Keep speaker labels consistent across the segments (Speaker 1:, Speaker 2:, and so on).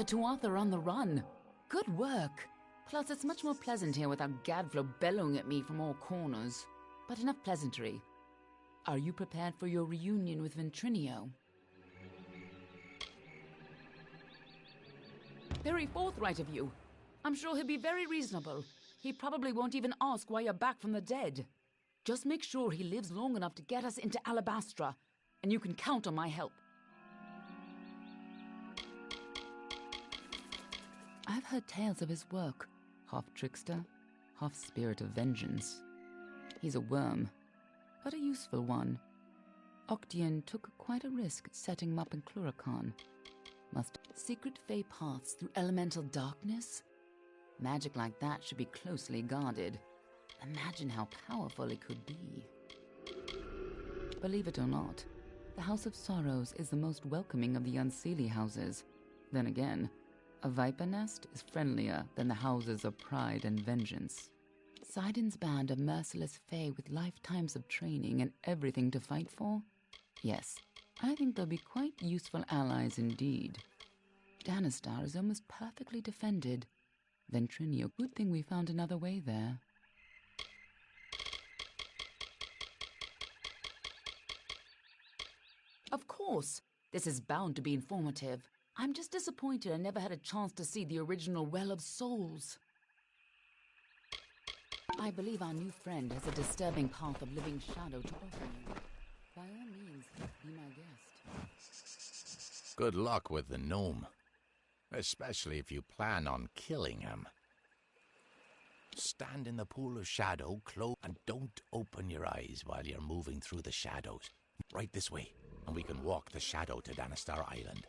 Speaker 1: two Arthur on the run. Good work. Plus, it's much more pleasant here without Gadflow bellowing at me from all corners. But enough pleasantry. Are you prepared for your reunion with Ventrinio? Very forthright of you. I'm sure he'll be very reasonable. He probably won't even ask why you're back from the dead. Just make sure he lives long enough to get us into Alabastra, and you can count on my help. I've heard tales of his work. Half trickster, half spirit of vengeance. He's a worm, but a useful one. Octian took quite a risk setting him up in Cluracan. Must secret fey paths through elemental darkness? Magic like that should be closely guarded. Imagine how powerful it could be. Believe it or not, the House of Sorrows is the most welcoming of the Unseelie houses. Then again, a viper nest is friendlier than the houses of pride and vengeance. Sidon's band of merciless fae with lifetimes of training and everything to fight for? Yes, I think they'll be quite useful allies indeed. Danistar is almost perfectly defended. Ventrinio, good thing we found another way there. Of course, this is bound to be informative. I'm just disappointed I never had a chance to see the original Well of Souls. I believe our new friend has a disturbing path of living shadow to offer you. By all means, be my guest.
Speaker 2: Good luck with the gnome, especially if you plan on killing him. Stand in the pool of shadow, close, and don't open your eyes while you're moving through the shadows. Right this way, and we can walk the shadow to Danistar Island.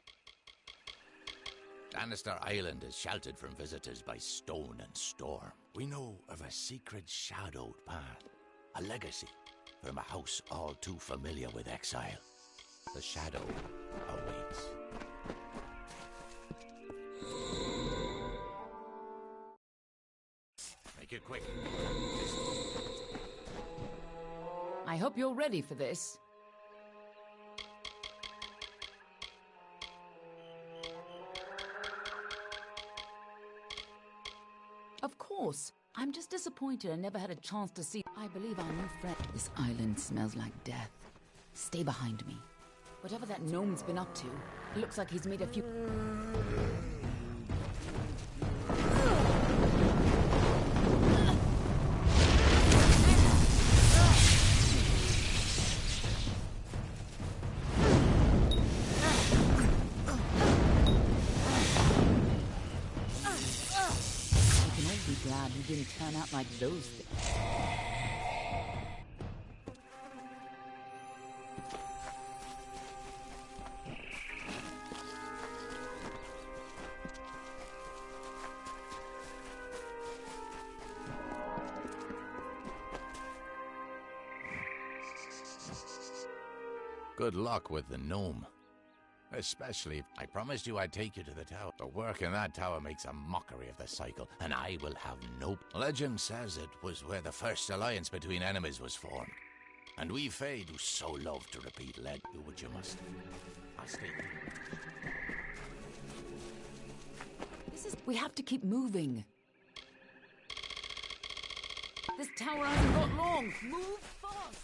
Speaker 2: Danistar Island is sheltered from visitors by stone and storm. We know of a secret shadowed path, a legacy from a house all too familiar with exile. The shadow awaits. Make it quick.
Speaker 1: I hope you're ready for this. Of course. I'm just disappointed I never had a chance to see. I believe our new friend. This island smells like death. Stay behind me. Whatever that gnome's been up to, it looks like he's made a few. Glad you didn't turn out like those things.
Speaker 2: Good luck with the gnome. Especially if I promised you I'd take you to the tower. The work in that tower makes a mockery of the cycle, and I will have no... Legend says it was where the first alliance between enemies was formed. And we Fae do so love to repeat legend. Do what you must. I'll stay.
Speaker 1: We have to keep moving. This tower hasn't got long. Move fast.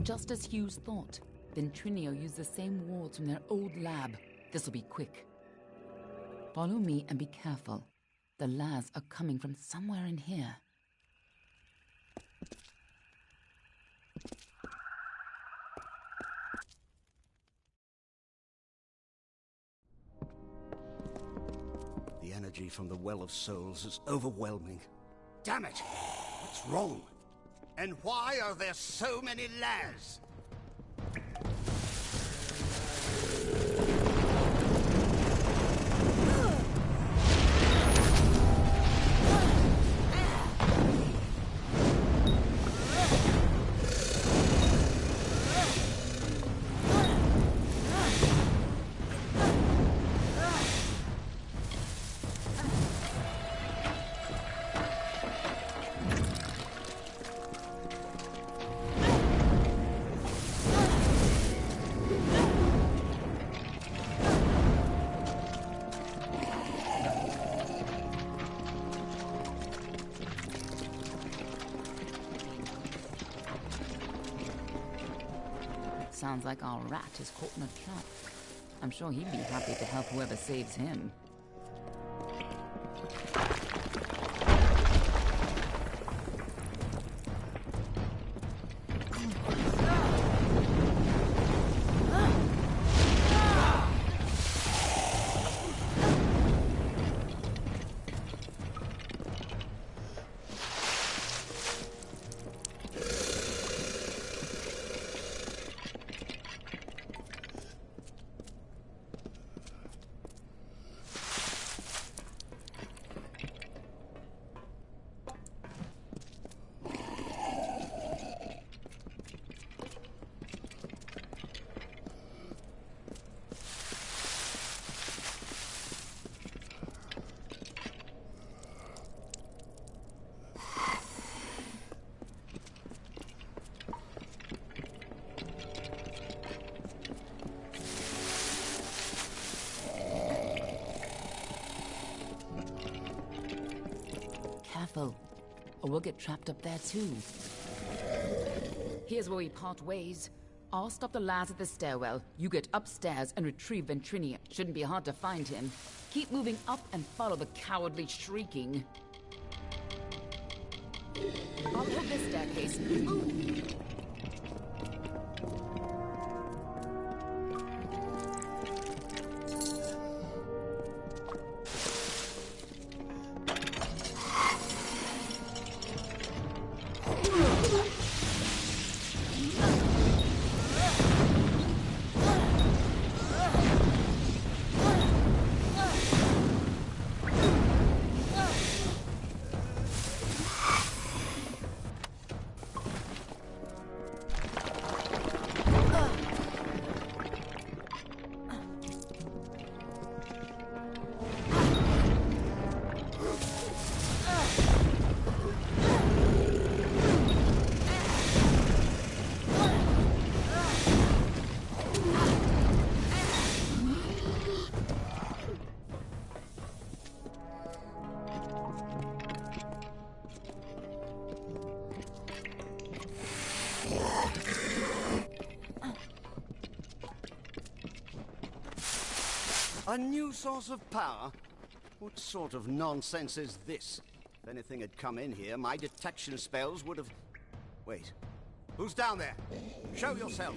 Speaker 1: Just as Hughes thought, Ventrinio used the same wards from their old lab. This'll be quick. Follow me and be careful. The lads are coming from somewhere in here.
Speaker 3: The energy from the Well of Souls is overwhelming. Damn it! What's wrong? And why are there so many lads?
Speaker 1: Sounds like our rat is caught in a trap. I'm sure he'd be happy to help whoever saves him. Careful, or we'll get trapped up there too. Here's where we part ways. I'll stop the lads at the stairwell. You get upstairs and retrieve Ventrinia. Shouldn't be hard to find him. Keep moving up and follow the cowardly shrieking. I'll hold this staircase. Ooh. A new source of power? What sort of nonsense is this? If anything had come in here, my detection spells would have... Wait. Who's down there? Show yourself.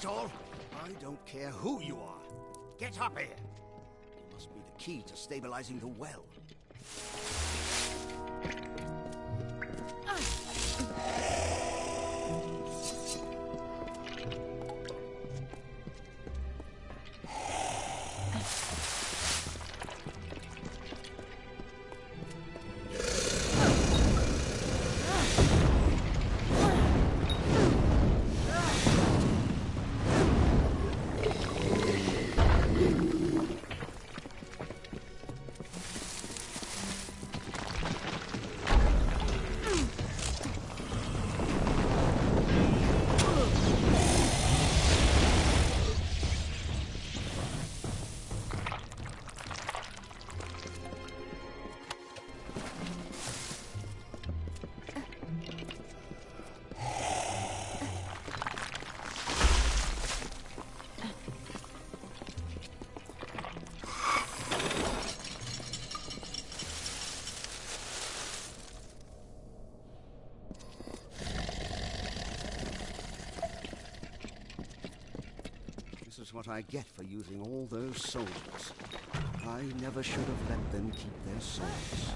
Speaker 3: that all? I don't care who you are. Get up here. You must be the key to stabilizing the well. This is what I get for using all those soldiers. I never should have let them keep their swords.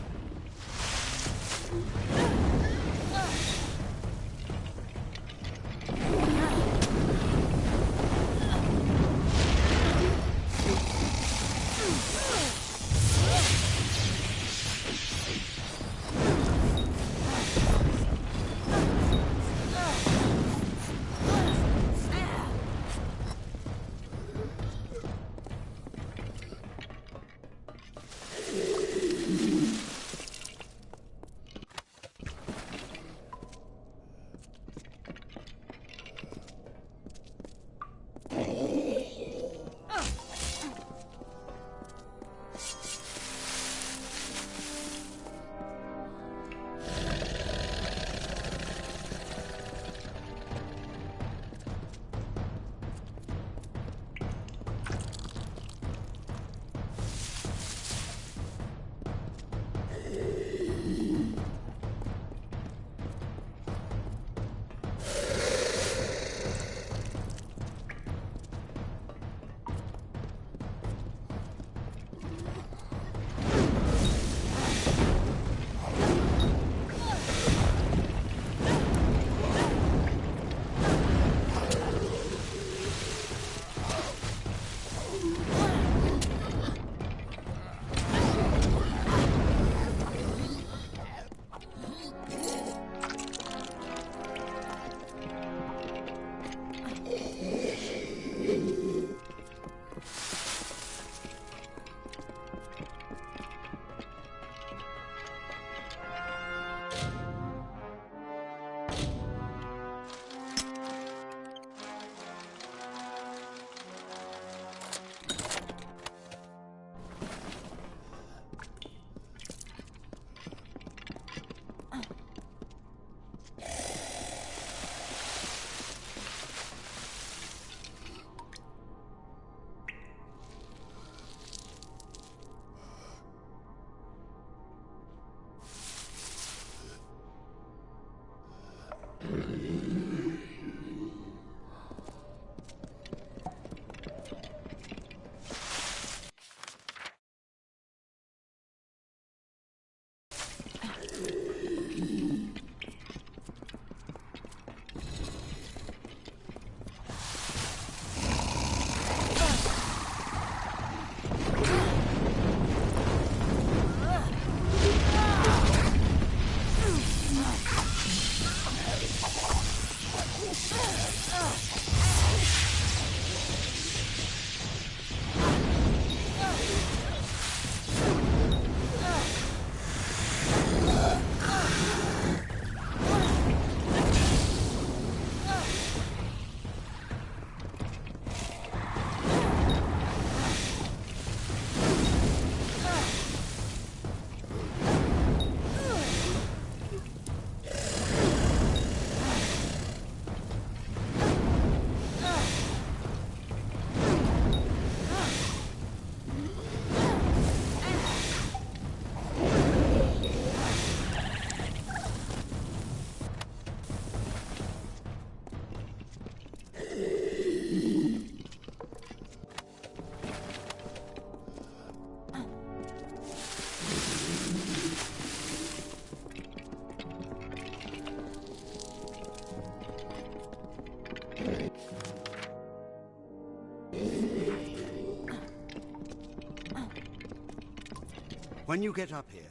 Speaker 3: When you get up here,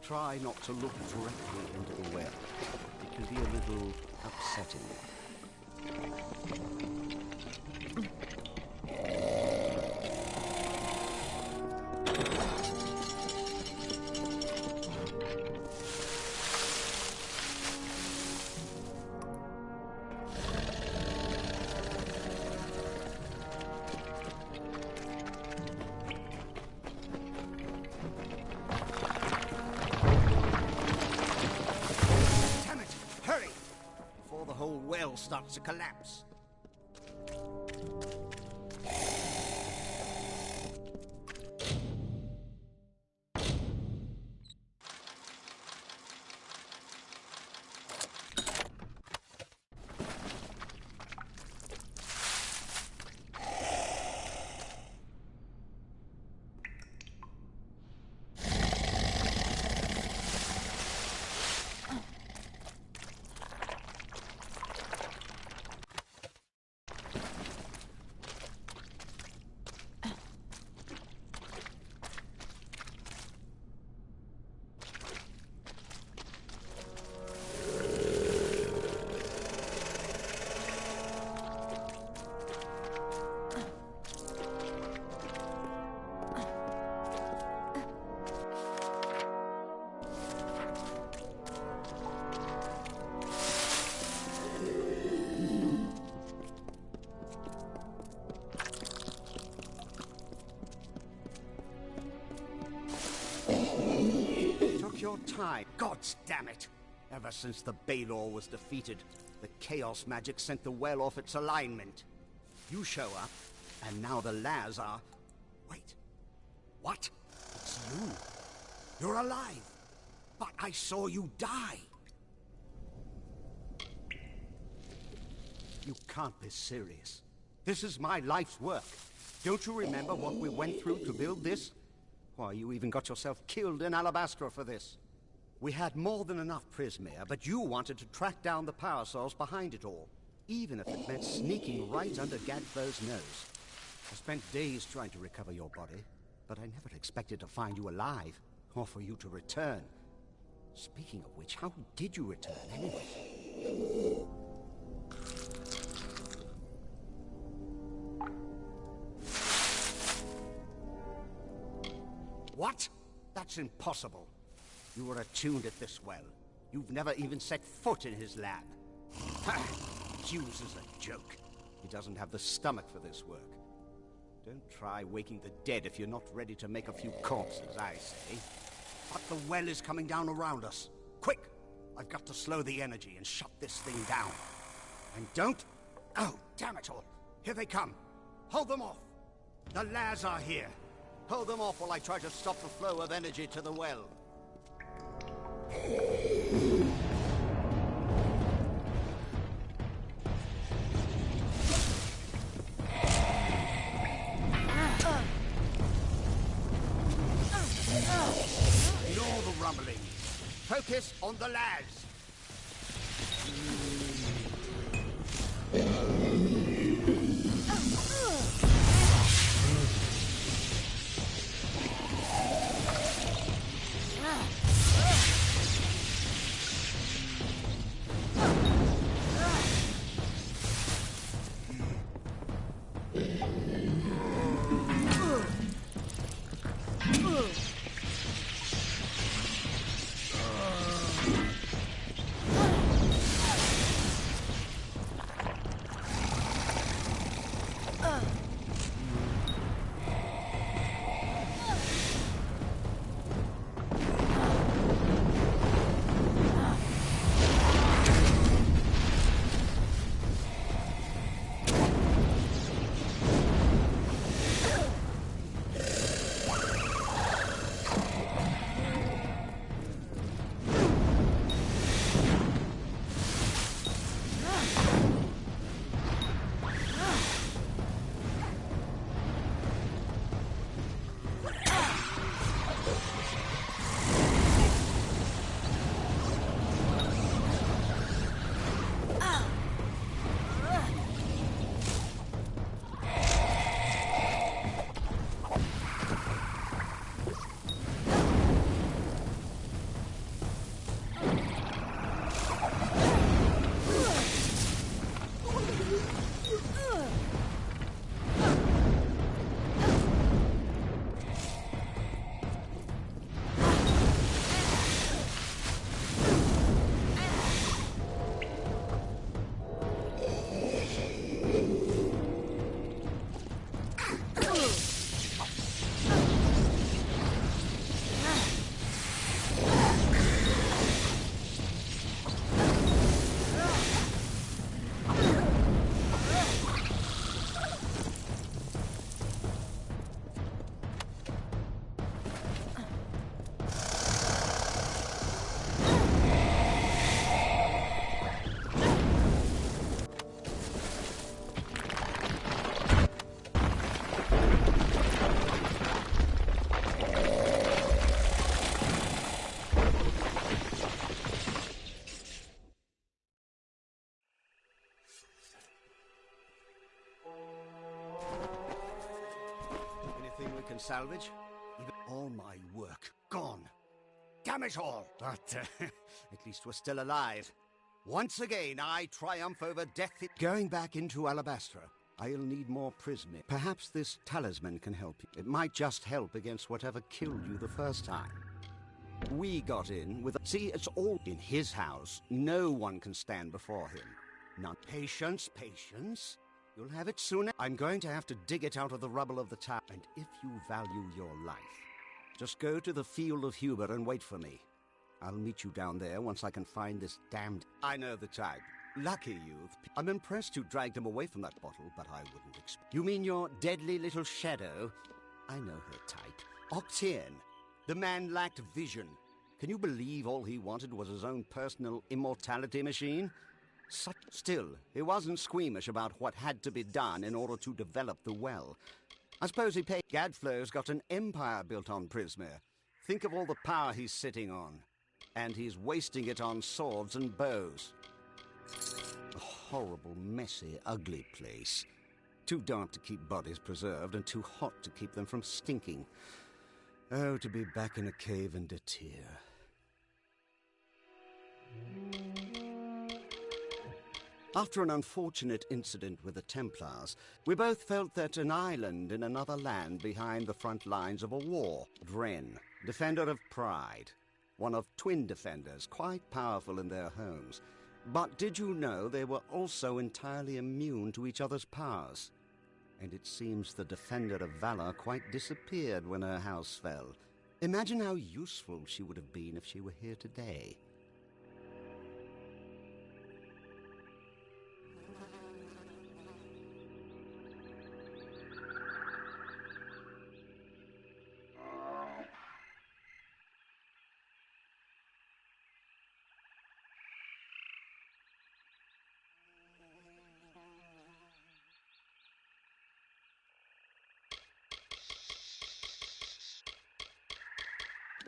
Speaker 3: try not to look directly into the well. It can be a little upsetting. Starts to collapse. Your time. Gods damn it! Ever since the Balor was defeated, the Chaos magic sent the well off its alignment. You show up, and now the Laz are... Wait. What? It's you. You're alive. But I saw you die. You can't be serious. This is my life's work. Don't you remember what we went through to build this? Why, you even got yourself killed in Alabastra for this. We had more than enough Prismere, but you wanted to track down the power source behind it all, even if it meant sneaking right under Gadbo's nose. I spent days trying to recover your body, but I never expected to find you alive, or for you to return. Speaking of which, how did you return, anyway? What? That's impossible. You were attuned at this well. You've never even set foot in his lab. Hughes is a joke. He doesn't have the stomach for this work. Don't try waking the dead if you're not ready to make a few corpses, I say. But the well is coming down around us. Quick! I've got to slow the energy and shut this thing down. And don't... Oh, damn it all. Here they come. Hold them off. The Laz are here. Hold them off while I try to stop the flow of energy to the well. Ignore the rumbling. Focus on the Laz. can salvage. Even all my work gone. Damn it all! But at least we're still alive. Once again, I triumph over death. Going back into Alabastra, I'll need more prism. Perhaps this talisman can help you. It might just help against whatever killed you the first time. We got in with... See, it's all in his house. No one can stand before him. Not patience, patience. You'll have it sooner. I'm going to have to dig it out of the rubble of the tower. And if you value your life, just go to the field of Huber and wait for me. I'll meet you down there once I can find this damned... I know the type. Lucky youth. I'm impressed you dragged him away from that bottle, but I wouldn't expect... You mean your deadly little shadow? I know her type. Octane. The man lacked vision. Can you believe all he wanted was his own personal immortality machine? Still, he wasn't squeamish about what had to be done in order to develop the well. I suppose he paid... Gadflow's got an empire built on Prismere. Think of all the power he's sitting on. And he's wasting it on swords and bows. A horrible, messy, ugly place. Too dark to keep bodies preserved and too hot to keep them from stinking. Oh, to be back in a cave in Datir. After an unfortunate incident with the Templars, we both felt that an island in another land behind the front lines of a war, Dren, defender of pride, one of twin defenders, quite powerful in their homes. But did you know they were also entirely immune to each other's powers? And it seems the defender of valor quite disappeared when her house fell. Imagine how useful she would have been if she were here today.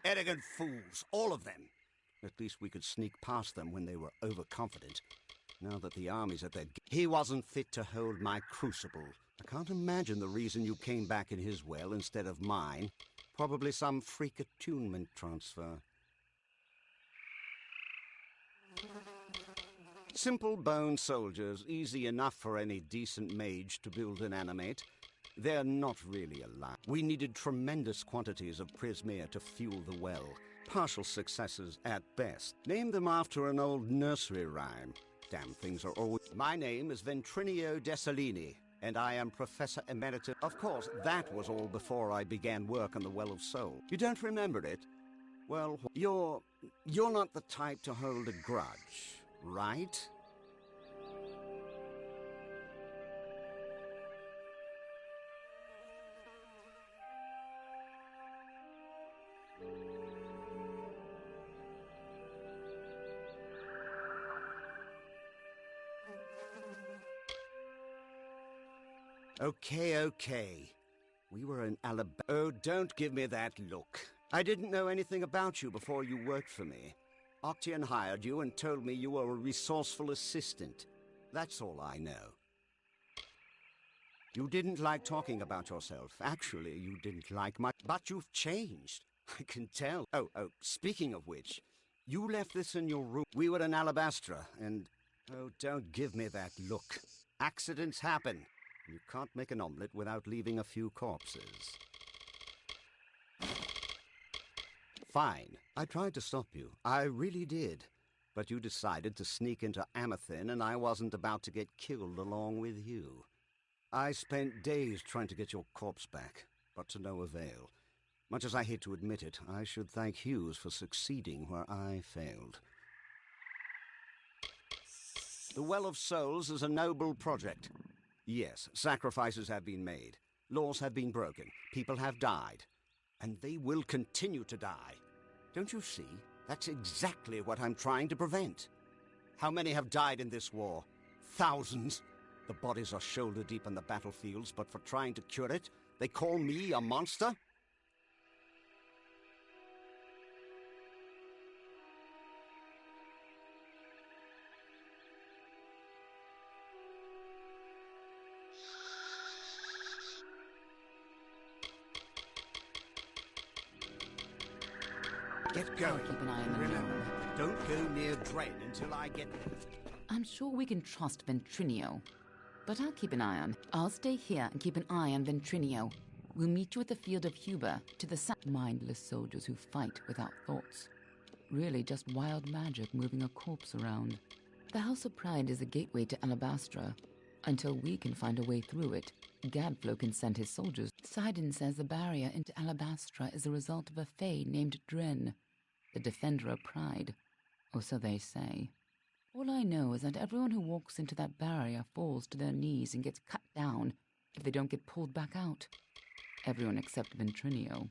Speaker 3: Arrogant fools, all of them. At least we could sneak past them when they were overconfident. Now that the army's at their... He wasn't fit to hold my crucible. I can't imagine the reason you came back in his well instead of mine. Probably some freak attunement transfer. Simple bone soldiers, easy enough for any decent mage to build and animate. They're not really alive. We needed tremendous quantities of Prismere to fuel the well. Partial successes at best. Name them after an old nursery rhyme. Damn things are always... My name is Ventrinio Desalini, and I am Professor Emeritus. Of course, that was all before I began work on the Well of Soul. You don't remember it? Well, you're not the type to hold a grudge, right? Okay. We were in Alabama. Oh, don't give me that look. I didn't know anything about you before you worked for me. Octian hired you and told me you were a resourceful assistant. That's all I know. You didn't like talking about yourself. Actually, you didn't like my... But you've changed. I can tell. Oh, speaking of which, you left this in your room. We were in Alabastra, and... Oh, don't give me that look. Accidents happen. You can't make an omelette without leaving a few corpses. Fine. I tried to stop you. I really did. But you decided to sneak into Amethyst, and I wasn't about to get killed along with you. I spent days trying to get your corpse back, but to no avail. Much as I hate to admit it, I should thank Hughes for succeeding where I failed. The Well of Souls is a noble project. Yes, sacrifices have been made. Laws have been broken. People have died. And they will continue to die. Don't you see? That's exactly what I'm trying to prevent. How many have died in this war? Thousands. The bodies are shoulder deep in the battlefields, but for trying to cure it, they call me a monster? go.
Speaker 1: I'll keep an eye on the
Speaker 3: Remember,
Speaker 1: gnome.
Speaker 3: don't go near Dren until I get word.
Speaker 1: I'm sure we can trust Ventrinio. But I'll keep an eye on. I'll stay here and keep an eye on Ventrinio. We'll meet you at the field of Huber to the mindless soldiers who fight without thoughts. Really just wild magic moving a corpse around. The House of Pride is a gateway to Alabastra. Until we can find a way through it, Gadflow can send his soldiers. Sidon says the barrier into Alabastra is a result of a fae named Dren, the defender of Pride. Or so they say. All I know is that everyone who walks into that barrier falls to their knees and gets cut down if they don't get pulled back out. Everyone except Ventrinio.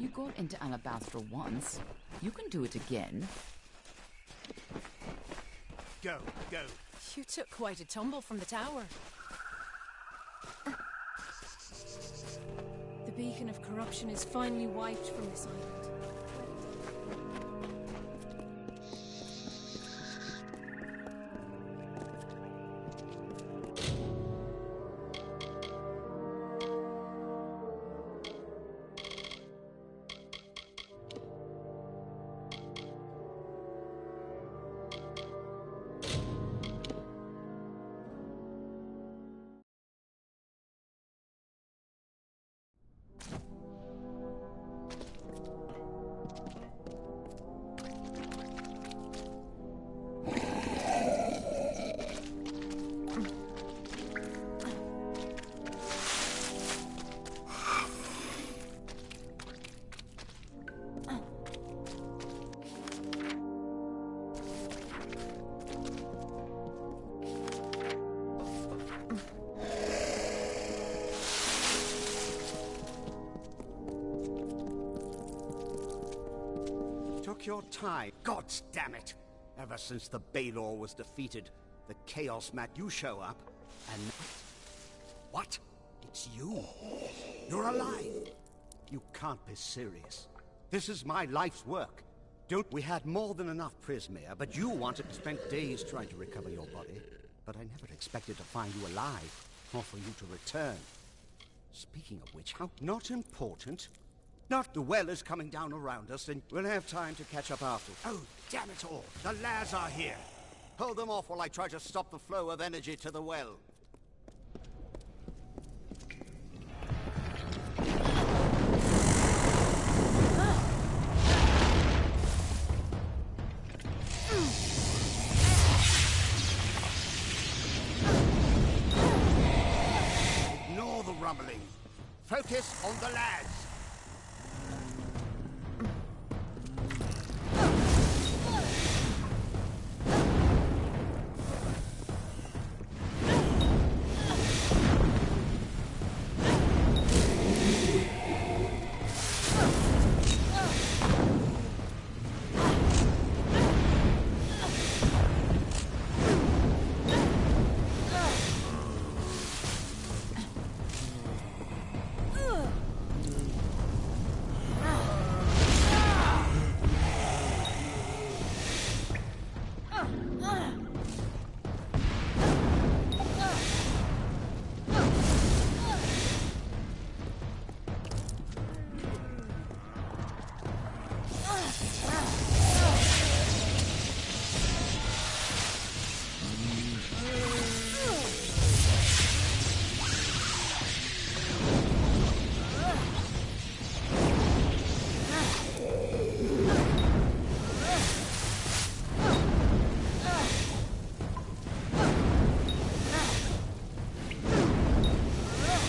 Speaker 1: You got into Alabastra once. You can do it again.
Speaker 3: Go, go.
Speaker 4: You took quite a tumble from the tower. The beacon of corruption is finally wiped from this island.
Speaker 3: Took your time. Gods damn it! Ever since the Baylor was defeated, the Chaos Mat, you show up, and... What? It's you. You're alive. You can't be serious. This is my life's work. We had more than enough Prismere, but you wanted to spend days trying to recover your body. But I never expected to find you alive, or for you to return. Speaking of which, how not important? Not the well is coming down around us, and we'll have time to catch up after. Oh, damn it all! The lads are here! Hold them off while I try to stop the flow of energy to the well. Ignore the rumbling. Focus on the lads.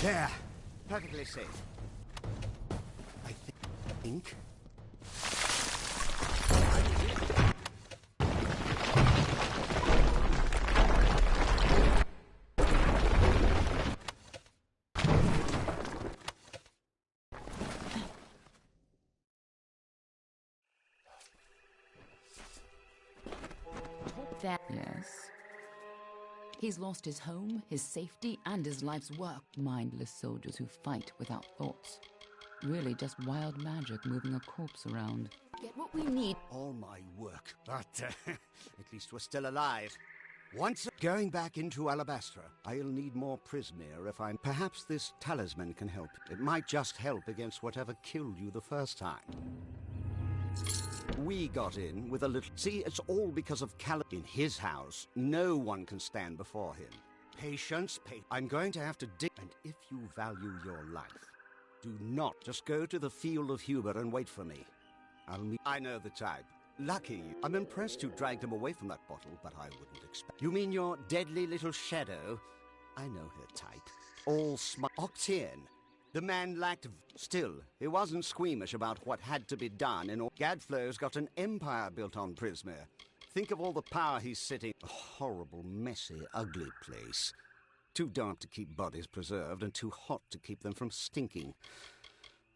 Speaker 3: There. Perfectly safe. I think...
Speaker 1: Yes. He's lost his home, his safety, and his life's work. Mindless soldiers who fight without thoughts. Really just wild magic moving a corpse around. Get what we need.
Speaker 3: All my work, but at least we're still alive. Once going back into Alabastra, I'll need more Prismere if I'm... Perhaps this talisman can help. It might just help against whatever killed you the first time. We got in with a little... See, it's all because of In his house, no one can stand before him. Patience, I'm going to have to dig... And if you value your life, do not just go to the field of Hubert and wait for me. I know the type. Lucky. I'm impressed you dragged him away from that bottle, but I wouldn't expect... You mean your deadly little shadow? I know her type. All smart. Octane. The man lacked... Still, he wasn't squeamish about what had to be done, and Gadflow's got an empire built on Prismere. Think of all the power he's sitting... A horrible, messy, ugly place. Too dark to keep bodies preserved, and too hot to keep them from stinking.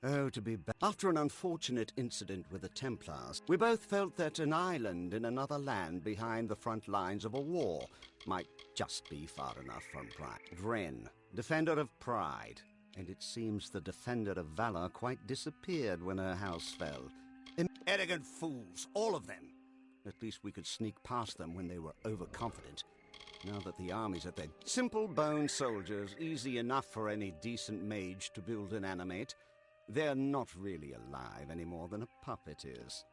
Speaker 3: Oh, to be back. After an unfortunate incident with the Templars, we both felt that an island in another land behind the front lines of a war might just be far enough from pride. Dren, defender of pride. And it seems the defender of valor quite disappeared when her house fell. Arrogant fools, all of them. At least we could sneak past them when they were overconfident. Now that the army's at their simple bone soldiers, easy enough for any decent mage to build and animate. They're not really alive any more than a puppet is.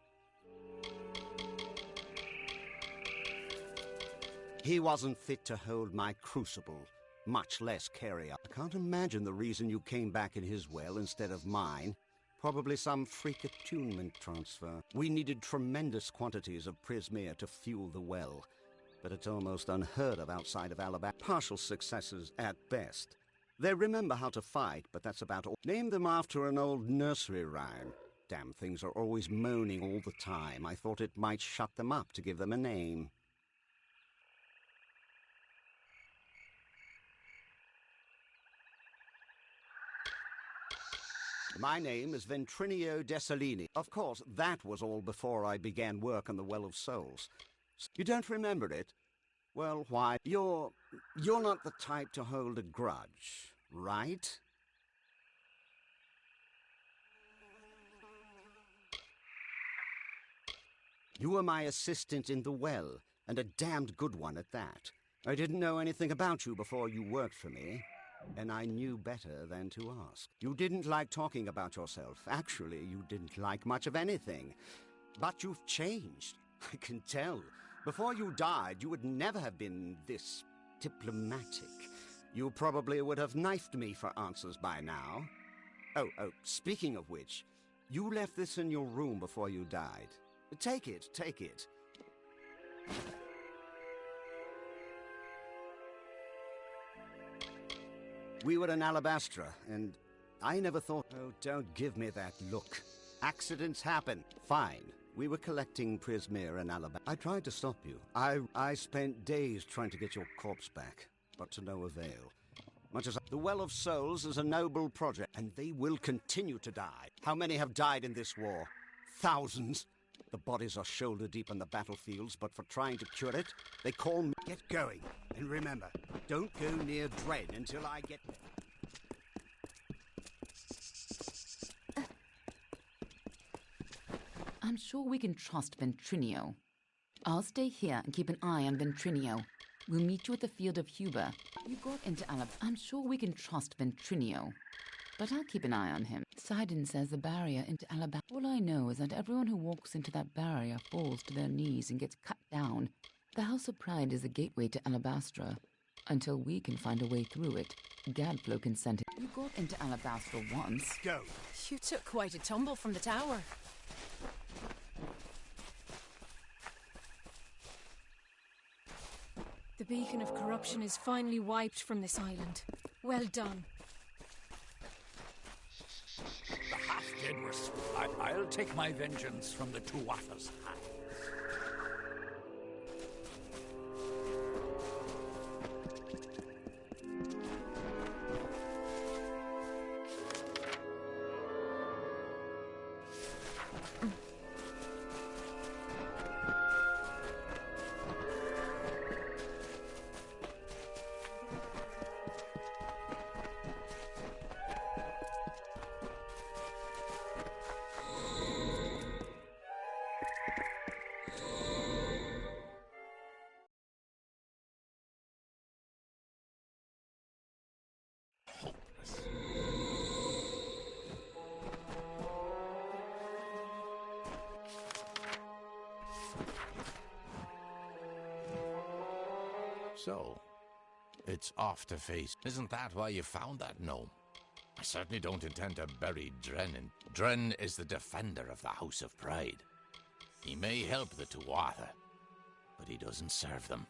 Speaker 3: He wasn't fit to hold my crucible, much less carry up. I can't imagine the reason you came back in his well instead of mine. Probably some freak attunement transfer. We needed tremendous quantities of Prismere to fuel the well, but it's almost unheard of outside of Alabama. Partial successes at best. They remember how to fight, but that's about all. Name them after an old nursery rhyme. Damn things are always moaning all the time. I thought it might shut them up to give them a name. My name is Ventrinio Desalini. Of course, that was all before I began work on the Well of Souls. You don't remember it? Well, why? You're not the type to hold a grudge, right? You were my assistant in the well, and a damned good one at that. I didn't know anything about you before you worked for me, and I knew better than to ask. You didn't like talking about yourself. Actually, you didn't like much of anything. But you've changed. I can tell. Before you died, you would never have been this diplomatic. You probably would have knifed me for answers by now. Oh, speaking of which, you left this in your room before you died. Take it, take it. We were in Alabastra, and I never thought... Oh, don't give me that look. Accidents happen. Fine. We were collecting Prismere in Alabama. I tried to stop you. I spent days trying to get your corpse back, but to no avail. Much as the Well of Souls is a noble project, and they will continue to die. How many have died in this war? Thousands. The bodies are shoulder deep in the battlefields, but for trying to cure it, they call me... Get going. And remember, don't go near Dren until I get there.
Speaker 1: I'm sure we can trust Ventrinio. I'll stay here and keep an eye on Ventrinio. We'll meet you at the field of Huber. You got into I'm sure we can trust Ventrinio. But I'll keep an eye on him. Sidon says the barrier into Alabama. All I know is that everyone who walks into that barrier falls to their knees and gets cut down. The House of Pride is the gateway to Alabastra. Until we can find a way through it, Gadflow consented. You got into Alabastra once.
Speaker 3: Go.
Speaker 4: You took quite a tumble from the tower. The beacon of corruption is finally wiped from this island. Well done.
Speaker 5: The half-dead were... I'll take my vengeance from the Tuatha's hand.
Speaker 2: So, it's off to face. Isn't that why you found that gnome? I certainly don't intend to bury Dren. Dren is the defender of the House of Pride. He may help the Tuatha, but he doesn't serve them.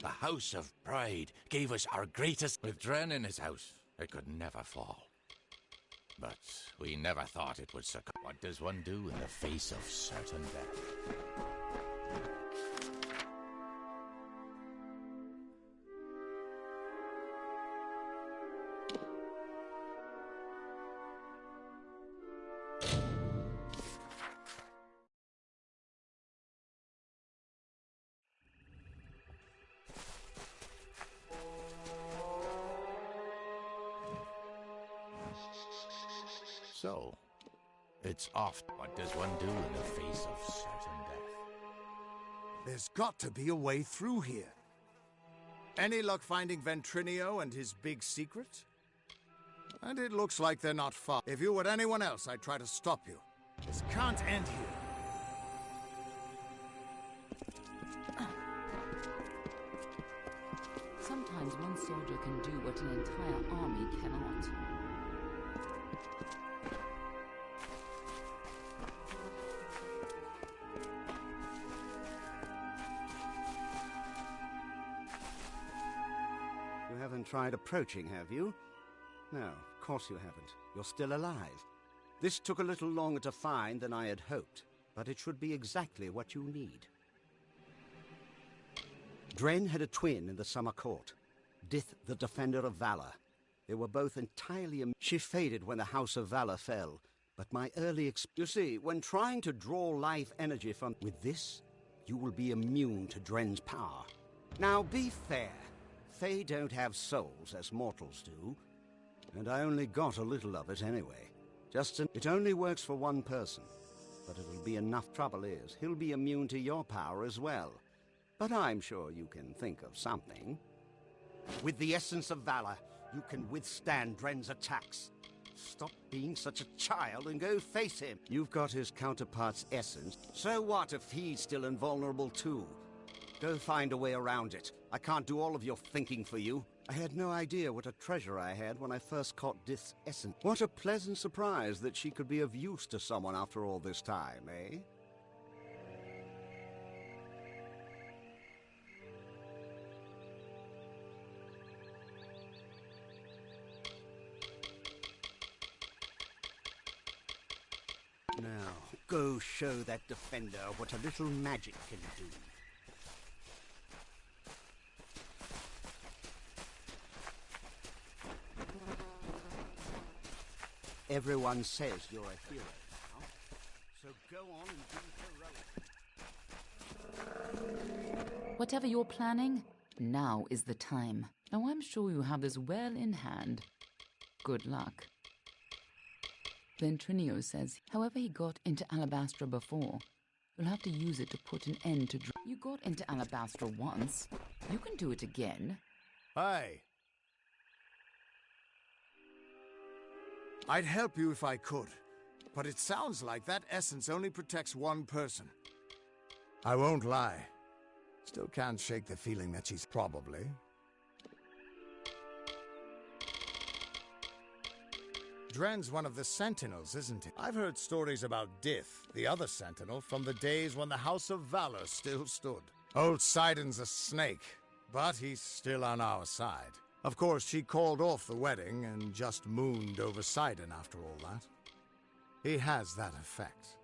Speaker 2: The House of Pride gave us our greatest... With Dren in his house, it could never fall. But we never thought it would succumb. What does one do in the face of certain death? So, it's off. What does one do in the face of certain death?
Speaker 6: There's got to be a way through here. Any luck finding Ventrinio and his big secret? And it looks like they're not far. If you were anyone else, I'd try to stop you. This can't end here.
Speaker 1: Sometimes one soldier can do what an entire army cannot.
Speaker 3: You haven't tried approaching, have you? No, of course you haven't. You're still alive. This took a little longer to find than I had hoped, but it should be exactly what you need. Dren had a twin in the summer court, Dith the Defender of Valor. They were both entirely... She faded when the House of Valor fell, but my early You see, when trying to draw life energy from... With this, you will be immune to Dren's power. Now, be fair. Fae don't have souls as mortals do, and I only got a little of it anyway. It only works for one person, but it'll be enough. Trouble is, he'll be immune to your power as well. But I'm sure you can think of something. With the essence of valor, you can withstand Dren's attacks. Stop being such a child and go face him. You've got his counterpart's essence. So what if he's still invulnerable too? Go find a way around it. I can't do all of your thinking for you. I had no idea what a treasure I had when I first caught Dith's essence. What a pleasant surprise that she could be of use to someone after all this time, eh? Now, go show that defender what a little magic can do. Everyone says you're a hero now, so go on and be heroic.
Speaker 1: Whatever you're planning, now is the time. Now I'm sure you have this well in hand. Good luck. Ventrinio says, however he got into Alabastra before, you'll have to use it to put an end to... You got into Alabastra once. You can do it again.
Speaker 6: Hi. I'd help you if I could, but it sounds like that essence only protects one person. I won't lie. Still can't shake the feeling that she's probably... Dren's one of the Sentinels, isn't he? I've heard stories about Dith, the other Sentinel, from the days when the House of Valor still stood. Old Sidon's a snake, but he's still on our side. Of course, she called off the wedding and just mooned over Sidon after all that. He has that effect.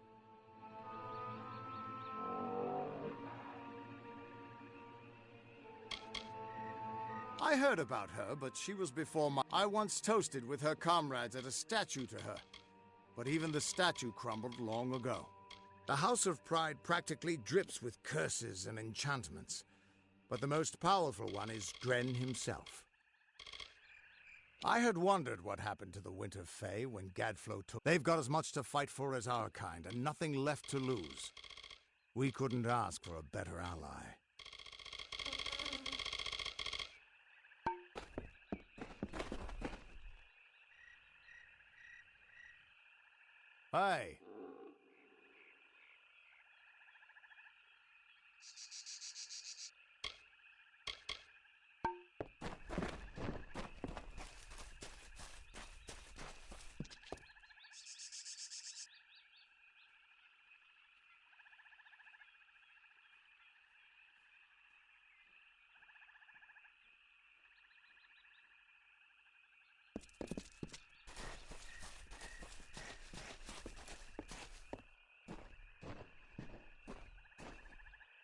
Speaker 6: I heard about her, but she was before my... I once toasted with her comrades at a statue to her, but even the statue crumbled long ago. The House of Pride practically drips with curses and enchantments, but the most powerful one is Dren himself. I had wondered what happened to the Winter Fae when Gadflow took. They've got as much to fight for as our kind, and nothing left to lose. We couldn't ask for a better ally. Hey!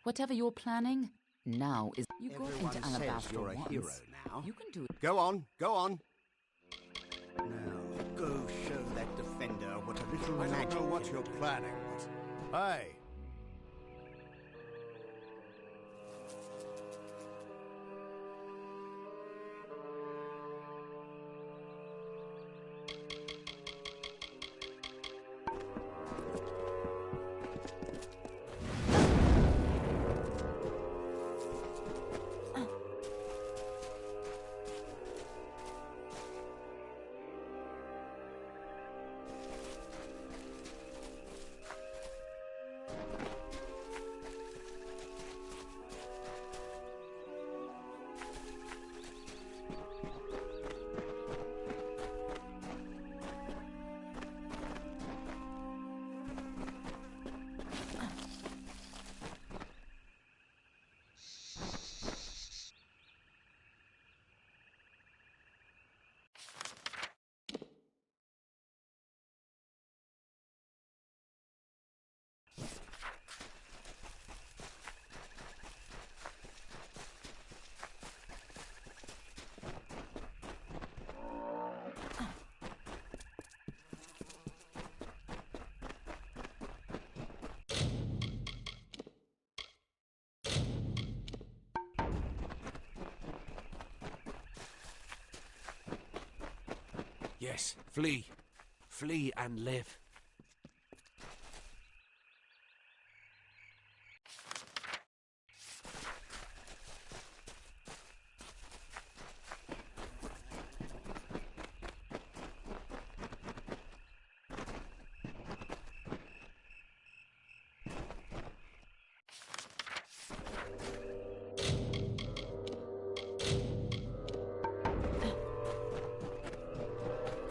Speaker 1: Whatever you're planning, now is... You go
Speaker 3: Everyone
Speaker 1: into
Speaker 3: says
Speaker 1: Alabaster
Speaker 3: you're a
Speaker 1: once.
Speaker 3: hero now.
Speaker 1: You can do it.
Speaker 3: Go on, go on. Now, go show that defender what a little
Speaker 6: I
Speaker 3: magic
Speaker 6: don't know what
Speaker 3: can
Speaker 6: you're
Speaker 3: do.
Speaker 6: planning, but... Hey!
Speaker 7: Yes, flee. Flee and live.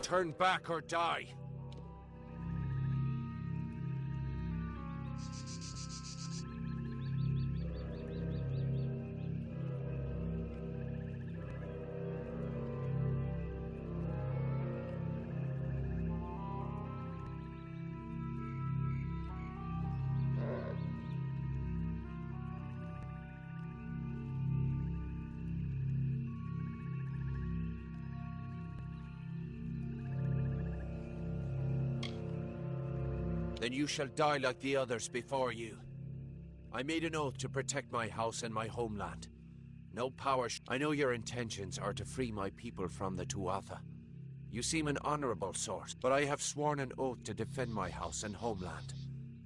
Speaker 7: Turn back or die. Then you shall die like the others before you. I made an oath to protect my house and my homeland. No power I know your intentions are to free my people from the Tuatha. You seem an honorable sort, but I have sworn an oath to defend my house and homeland.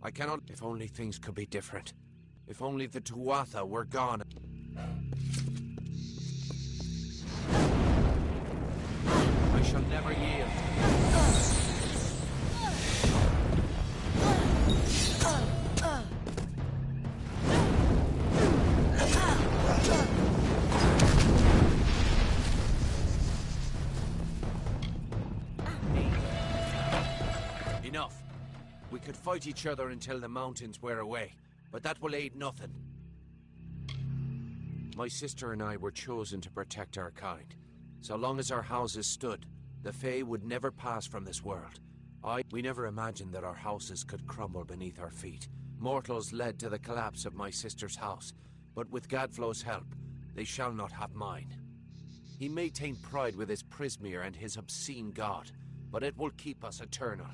Speaker 7: I cannot... If only things could be different. If only the Tuatha were gone. I shall never yield. Enough. We could fight each other until the mountains wear away, but that will aid nothing. My sister and I were chosen to protect our kind. So long as our houses stood, the Fae would never pass from this world. We never imagined that our houses could crumble beneath our feet. Mortals led to the collapse of my sister's house, but with Gadflow's help, they shall not have mine. He may taint pride with his Prismere and his obscene god, but it will keep us eternal.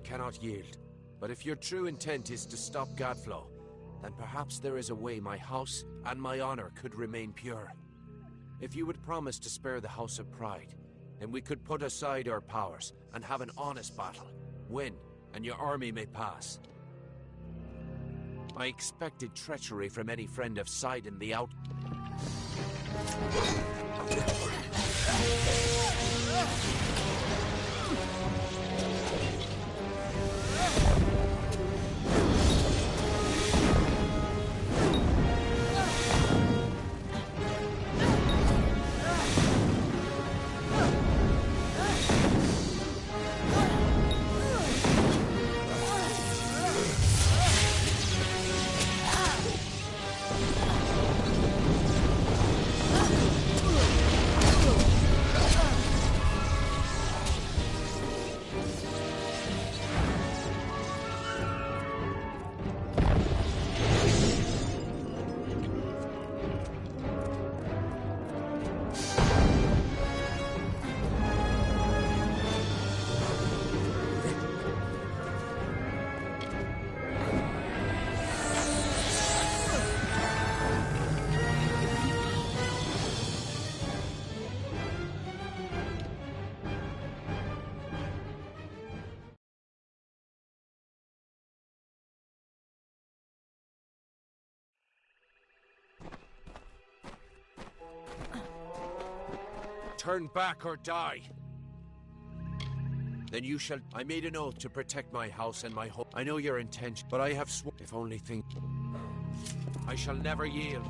Speaker 7: cannot yield. But if your true intent is to stop Godflow, then perhaps there is a way my house and my honor could remain pure. If you would promise to spare the House of Pride, then we could put aside our powers and have an honest battle. Win, and your army may pass. I expected treachery from any friend of Sidon the Out... Turn back or die. Then you shall... I made an oath to protect my house and my home. I know your intention, but I have sworn... If only think... I shall never yield.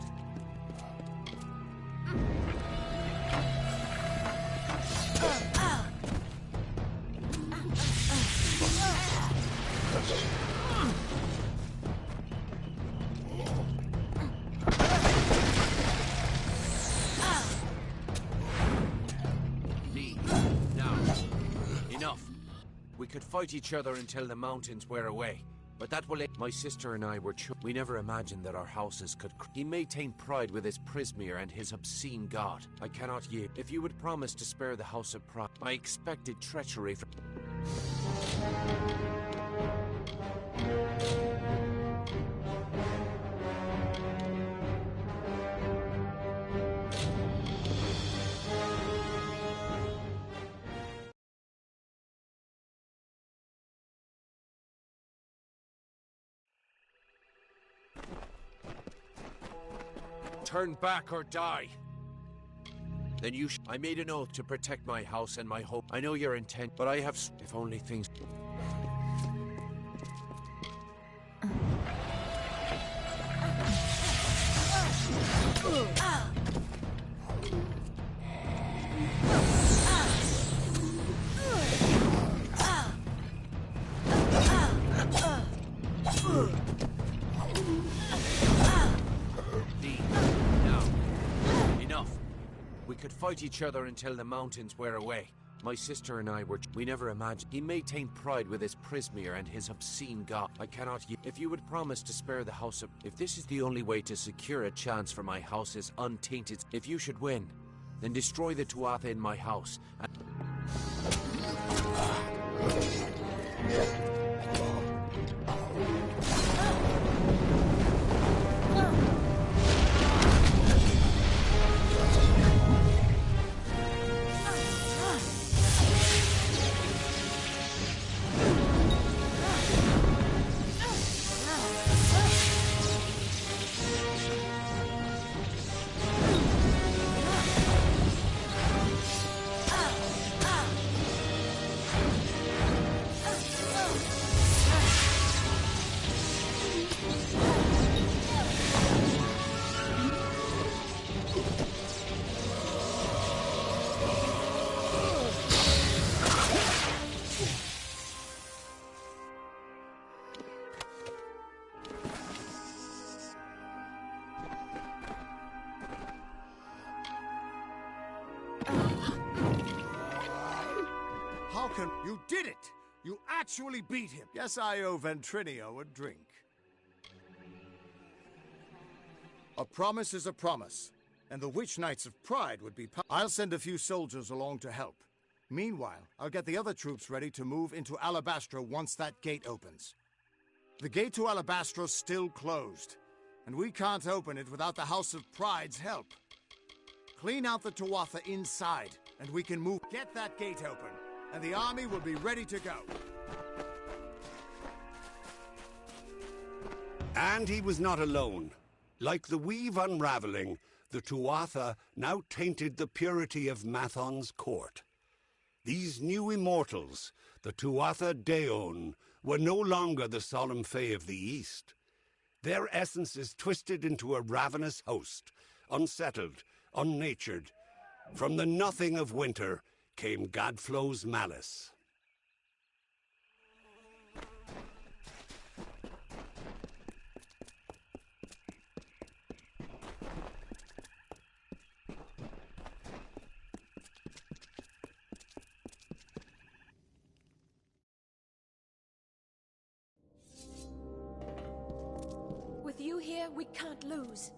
Speaker 7: We could fight each other until the mountains wear away, but that will... My sister and I were we never imagined that our houses could... He maintained pride with his Prismere and his obscene god. I cannot yield. If you would promise to spare the House of Pride, I expected treachery from... Turn back or die. Then you I made an oath to protect my house and my home. I know your intent, but I have... If only things... Fight each other until the mountains wear away. My sister and I were... We never imagined... He maintained pride with his Prismere and his obscene god. I cannot... If you would promise to spare the House of... If this is the only way to secure a chance for my house's untainted... If you should win, then destroy the Tuatha in my house and...
Speaker 6: You did it! You actually beat him! Guess I owe Ventrinio a drink. A promise is a promise, and the Witch Knights of Pride would be... I'll send a few soldiers along to help. Meanwhile, I'll get the other troops ready to move into Alabastra once that gate opens. The gate to Alabastra's still closed, and we can't open it without the House of Pride's help. Clean out the Tuatha inside, and we can move. Get that gate open, and the army will be ready to go.
Speaker 8: And he was not alone. Like the weave unraveling, the Tuatha now tainted the purity of Mathon's court. These new immortals, the Tuatha Deon, were no longer the solemn Fae of the East. Their essences twisted into a ravenous host, unsettled, unnatured. From the nothing of winter came Gadflow's malice.
Speaker 4: With you here, we can't lose.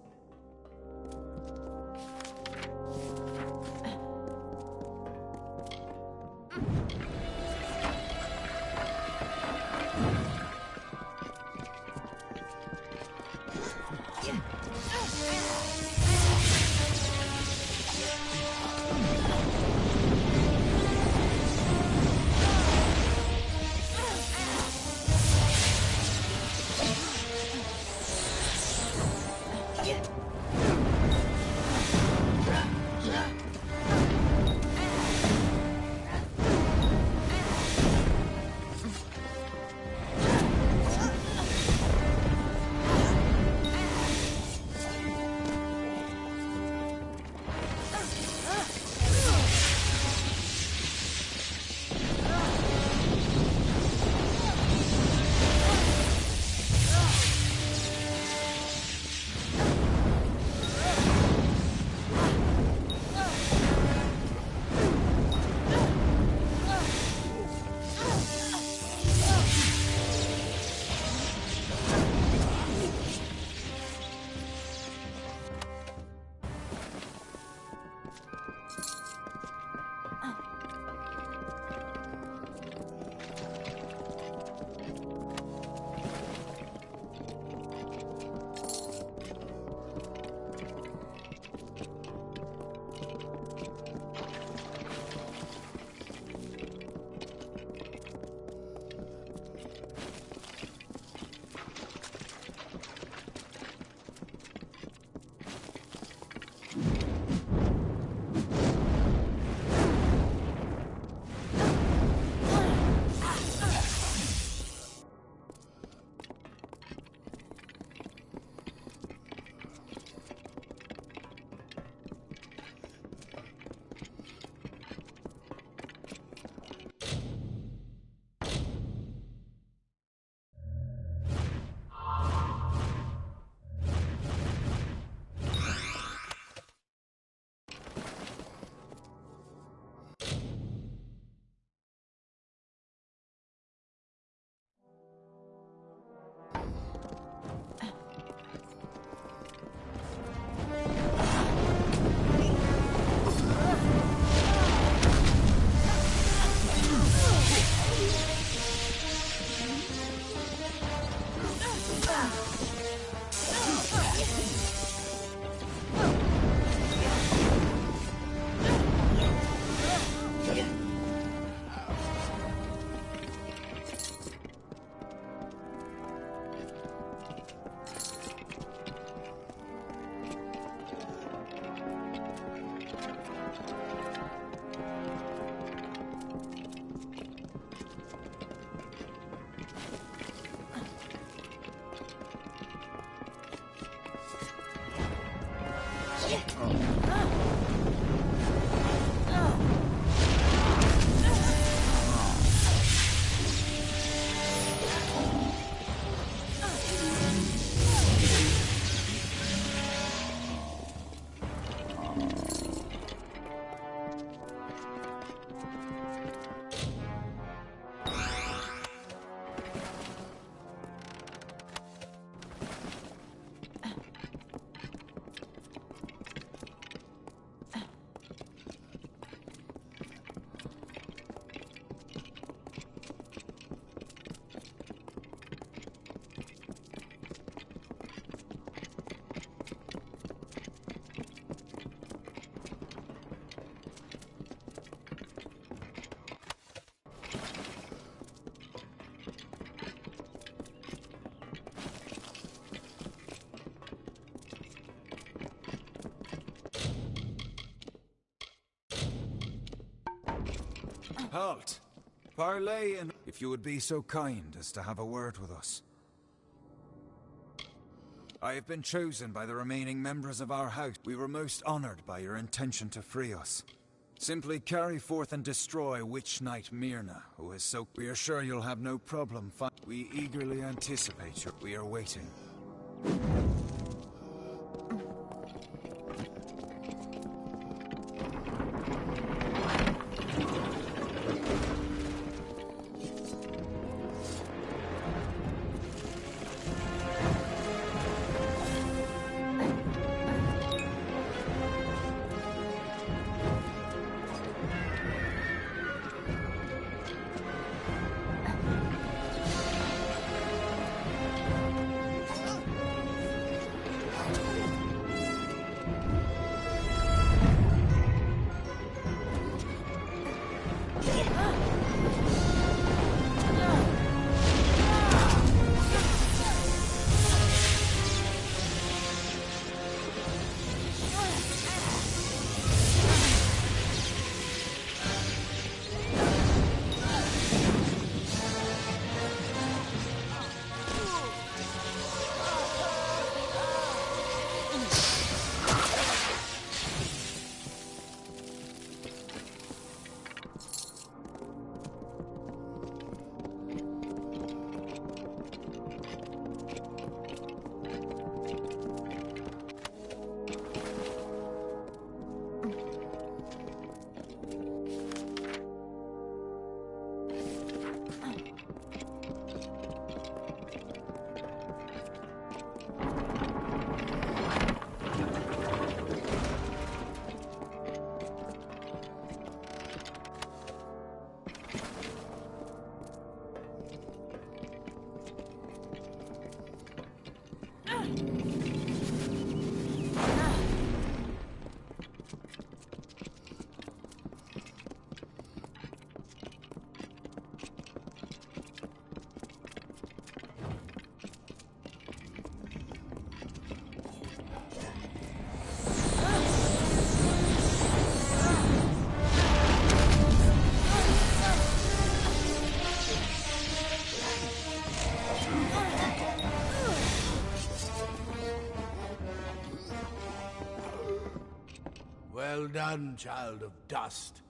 Speaker 9: Halt! Parley, and if you would be so kind as to have a word with us. I have been chosen by the remaining members of our house. We were most honored by your intention to free us. Simply carry forth and destroy Witch Knight Myrna, who is so... We are sure you'll have no problem. We eagerly anticipate you. We are waiting.
Speaker 5: Well done, child of dust.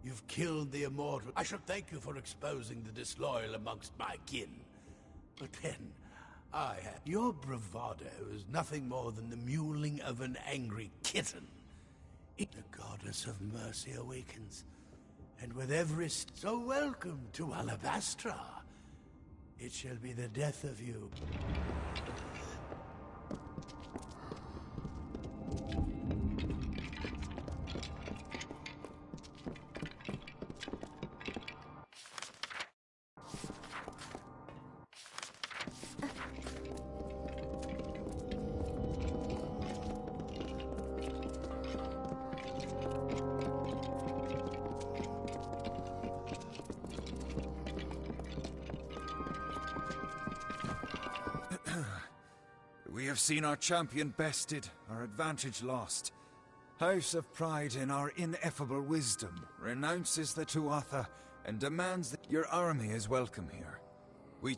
Speaker 5: You've killed the immortal. I should thank you for exposing the disloyal amongst my kin. But then, your bravado is nothing more than the mewling of an angry kitten. The goddess of mercy awakens, and with every... So welcome to Alabastra. It shall be the death of you.
Speaker 9: We have seen our champion bested, our advantage lost. House of Pride, in our ineffable wisdom, renounces the Tuatha and demands that your army is welcome here. We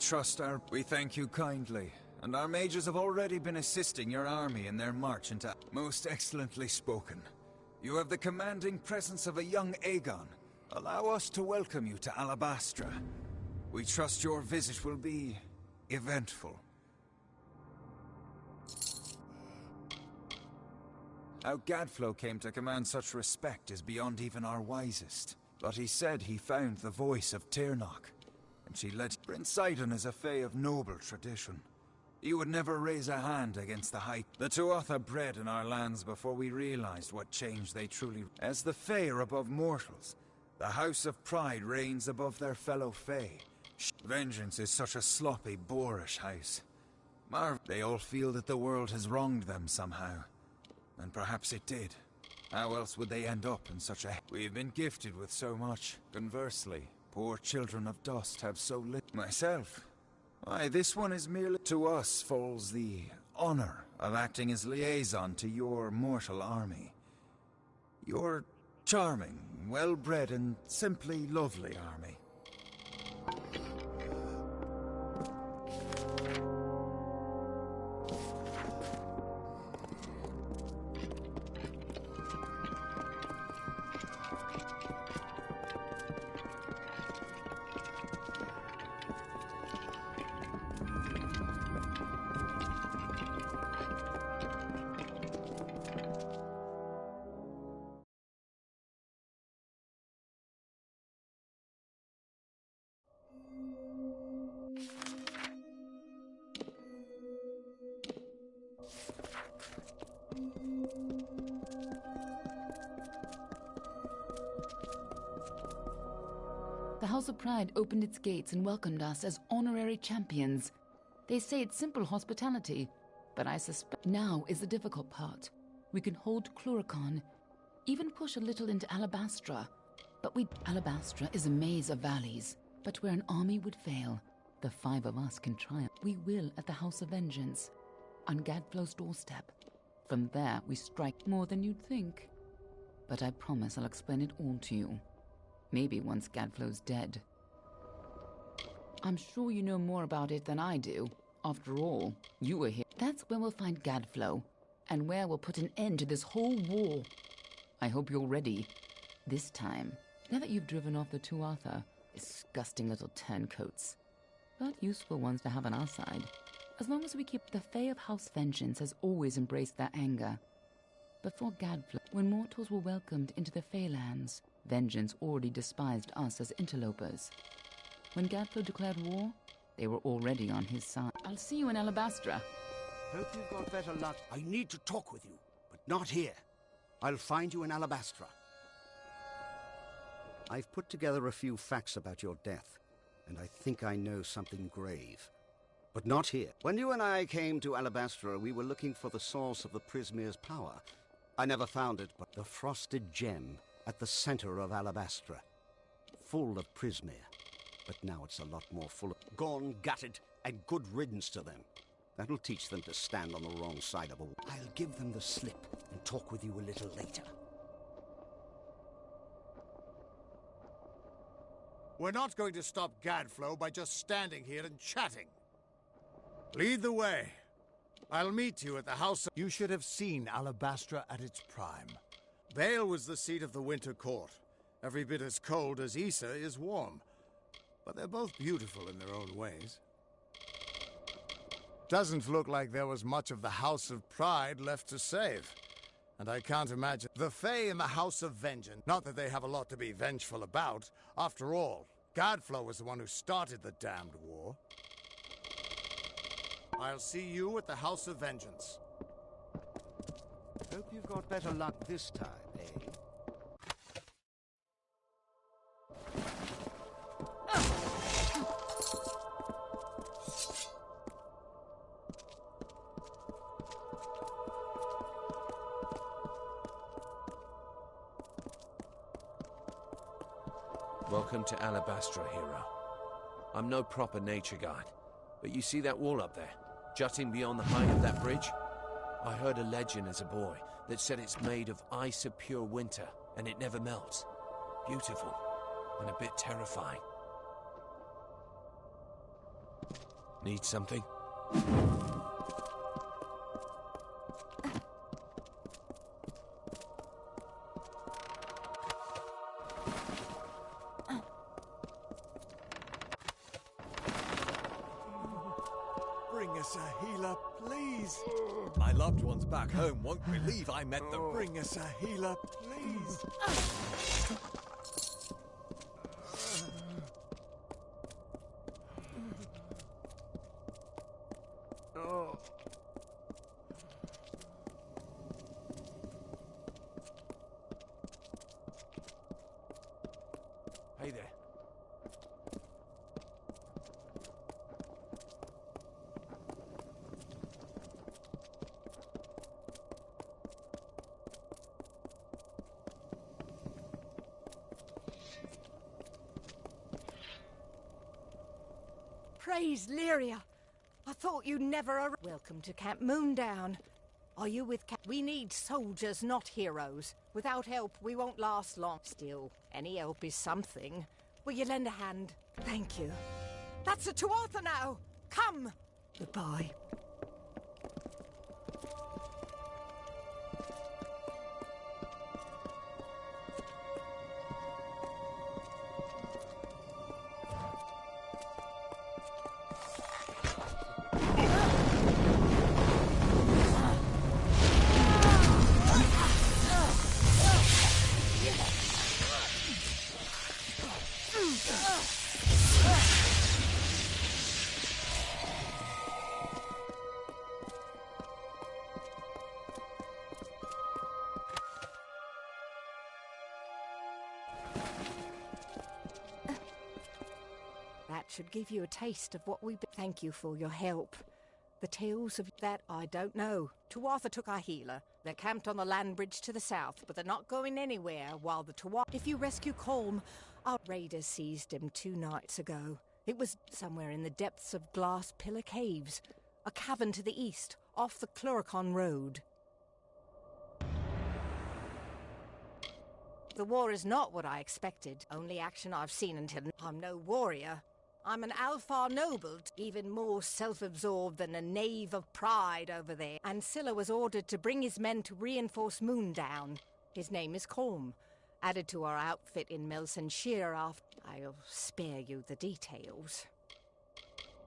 Speaker 9: thank you kindly, and our mages have already been assisting your army in their march into... Most excellently spoken. You have the commanding presence of a young Aegon. Allow us to welcome you to Alabastra. We trust your visit will be eventful. How Gadflow came to command such respect is beyond even our wisest. But he said he found the voice of Tirnoch, and she led... Prince Sidon is a Fae of noble tradition. He would never raise a hand against the High... The Tuatha bred in our lands before we realized what change they truly... As the Fae are above mortals, the House of Pride reigns above their fellow Fae. Vengeance is such a sloppy, boorish house. They all feel that the world has wronged them somehow. And perhaps it did. How else would they end up in such a... We've been gifted with so much. Conversely, poor children of dust have so little. Myself? Why, this one is merely... To us falls the honor of acting as liaison to your mortal army. Your Charming, well-bred, and simply lovely army.
Speaker 1: The House of Pride opened its gates and welcomed us as honorary champions. They say it's simple hospitality, but I suspect now is the difficult part. We can hold Cluricon, even push a little into Alabastra. Alabastra is a maze of valleys, but where an army would fail, the 5 of us can triumph. We will at the House of Vengeance, on Gadflow's doorstep. From there, we strike more than you'd think. But I promise I'll explain it all to you. Maybe once Gadflow's dead. I'm sure you know more about it than I do. After all, you were here. That's where we'll find Gadflow, and where we'll put an end to this whole war. I hope you're ready. This time, now that you've driven off the Tuatha, disgusting little turncoats. But useful ones to have on our side. As long as we keep the Fae of House Vengeance has always embraced their anger. Before Gadflow, when mortals were welcomed into the Feylands, Vengeance already despised us as interlopers. When Gadflow declared war, they were already on his side. I'll see you in Alabastra.
Speaker 3: Hope you've got better luck. I need to talk with you, but not here. I'll find you in Alabastra. I've put together a few facts about your death, and I think I know something grave. But not here. When you and I came to Alabastra, we were looking for the source of the Prismere's power. I never found it, but the frosted gem at the center of Alabastra, full of Prismere. But now it's a lot more full of gone, gutted, and good riddance to them. That'll teach them to stand on the wrong side of a war. I'll give them the slip and talk with you a little later.
Speaker 6: We're not going to stop Gadflow by just standing here and chatting. Lead the way. I'll meet you at the house. You should have seen Alabastra at its prime. Vale was the seat of the Winter Court. Every bit as cold as Issa is warm. But they're both beautiful in their own ways. Doesn't look like there was much of the House of Pride left to save. And I can't imagine the Fae in the House of Vengeance. Not that they have a lot to be vengeful about. After all, Gadflow was the one who started the damned war. I'll see you at the House of Vengeance.
Speaker 3: Hope you've got better luck this time, eh?
Speaker 7: Welcome to Alabastra, hero. I'm no proper nature guide, but you see that wall up there, jutting beyond the height of that bridge? I heard a legend as a boy that said it's made of ice of pure winter, and it never melts. Beautiful, and a bit terrifying. Need something?
Speaker 9: Bring us a healer, please. My loved ones back home won't believe I met them. Bring us a healer, please.
Speaker 7: Hey there.
Speaker 4: Praise Lyria! I thought you'd never Welcome to Camp Moondown.
Speaker 10: Are you with We need soldiers, not heroes. Without help, we won't last long. Still, any help is something. Will you lend a hand? Thank you. That's a Tuatha now! Come! Goodbye. That should give you a taste of what we... Thank you for your help. The tales of that I don't know. Tuatha took our healer. They're camped on the land bridge to the south, but they're not going anywhere while the Tuatha... If you rescue Colm, our raiders seized him 2 nights ago. It was somewhere in the depths of Glass Pillar Caves, a cavern to the east, off the Cluricon Road. The war is not what I expected. Only action I've seen until... I'm no warrior. I'm an Alfar noble, even more self-absorbed than a knave of pride over there. And Scylla was ordered to bring his men to reinforce Moondown. His name is Colm, added to our outfit in Melsenshire after... I'll spare you the details.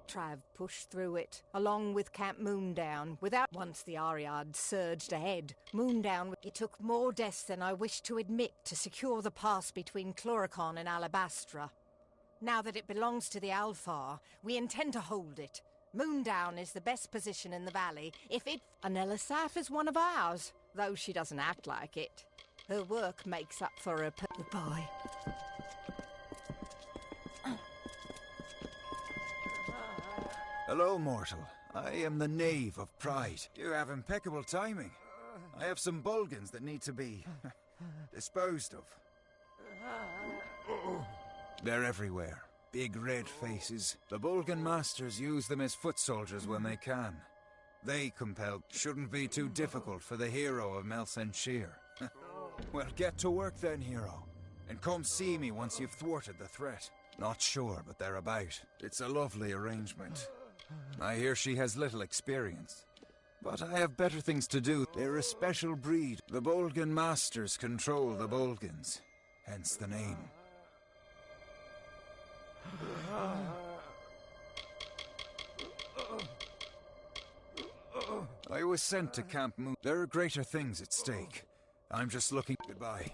Speaker 10: Trav pushed through it, along with Camp Moondown, without... Once the Ariad surged ahead, Moondown... It took more deaths than I wish to admit to secure the pass between Cluricon and Alabastra. Now that it belongs to the Alfar, we intend to hold it. Moondown is the best position in the valley. If it... And Elisaf is one of ours, though she doesn't act like it. Her work makes up for her... Goodbye.
Speaker 9: Hello, mortal. I am the Knave of Pride. You have impeccable timing. I have some Bulgans that need to be... disposed of. They're everywhere. Big red faces. The Bulgan masters use them as foot soldiers when they can. They compel... Shouldn't be too difficult for the hero of Melsenshire. Well, get to work then, hero. And come see me once you've thwarted the threat. Not sure, but they're about. It's a lovely arrangement. I hear she has little experience. But I have better things to do. They're a special breed. The Bulgan masters control the Bulgans. Hence the name. I was sent to Camp Moon. There are greater things at stake. I'm just looking... Goodbye.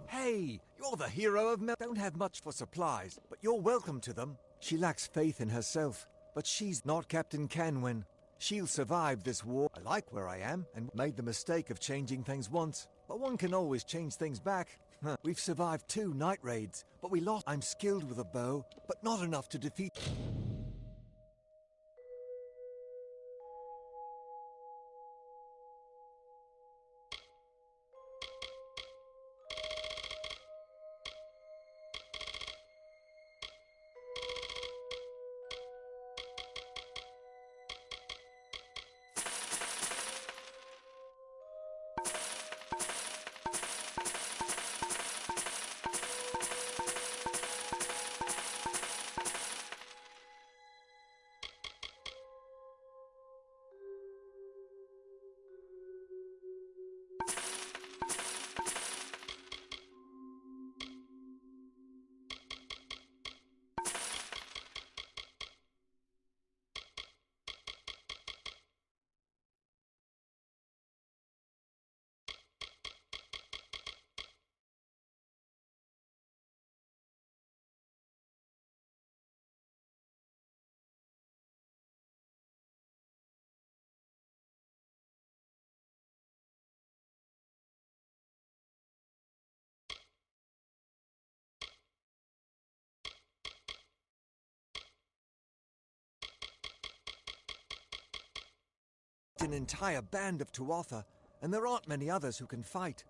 Speaker 11: Hey, you're the hero of Mel. Don't have much for supplies, but you're welcome to them. She lacks faith in herself, but she's not Captain Canwin. She'll survive this war. I like where I am, and made the mistake of changing things once, but one can always change things back. We've survived 2 night raids, but we lost. I'm skilled with a bow, but not enough to defeat... an entire band of Tuatha, and there aren't many others who can fight.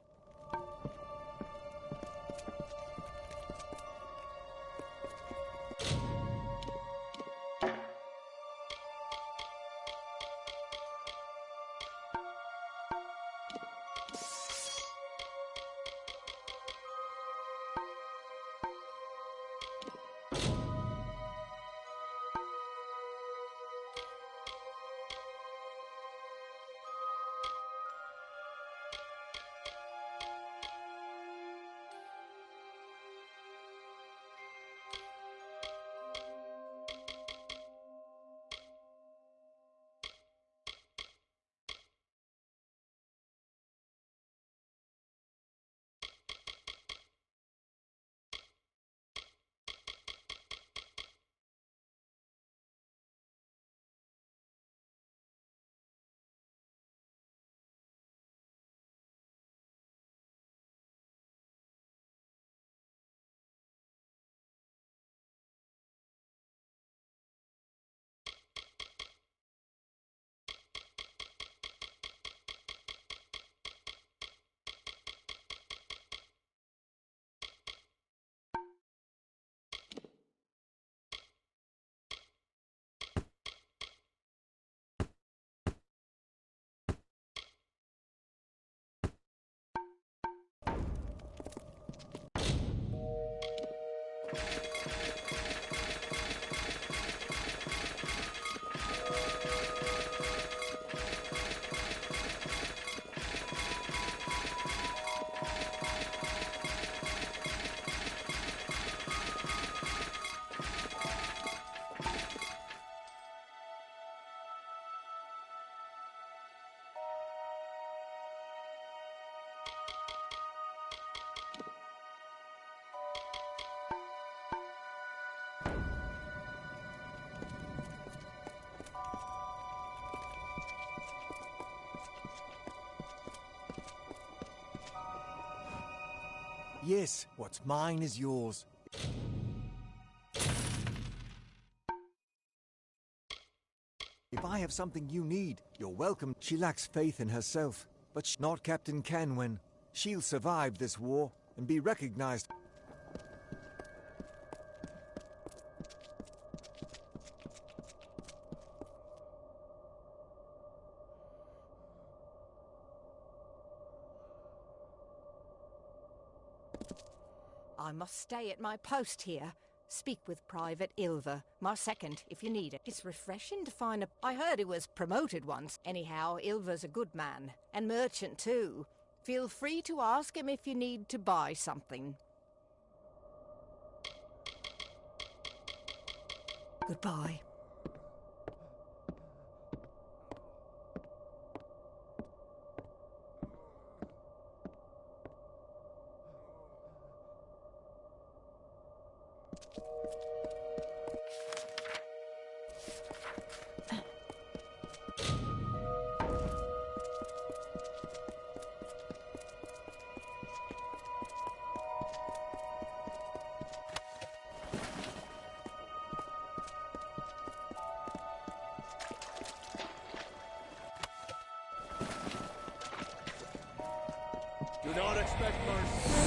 Speaker 11: Yes, what's mine is yours. If I have something you need, you're welcome. She lacks faith in herself, but she's not Captain Canwen. She'll survive this war and be recognized.
Speaker 10: I must stay at my post here. Speak with Private Ilver, my second, if you need it. It's refreshing to find a... I heard he was promoted once. Anyhow, Ilver's a good man. And merchant, too. Feel free to ask him if you need to buy something. Goodbye.
Speaker 5: Do not expect mercy.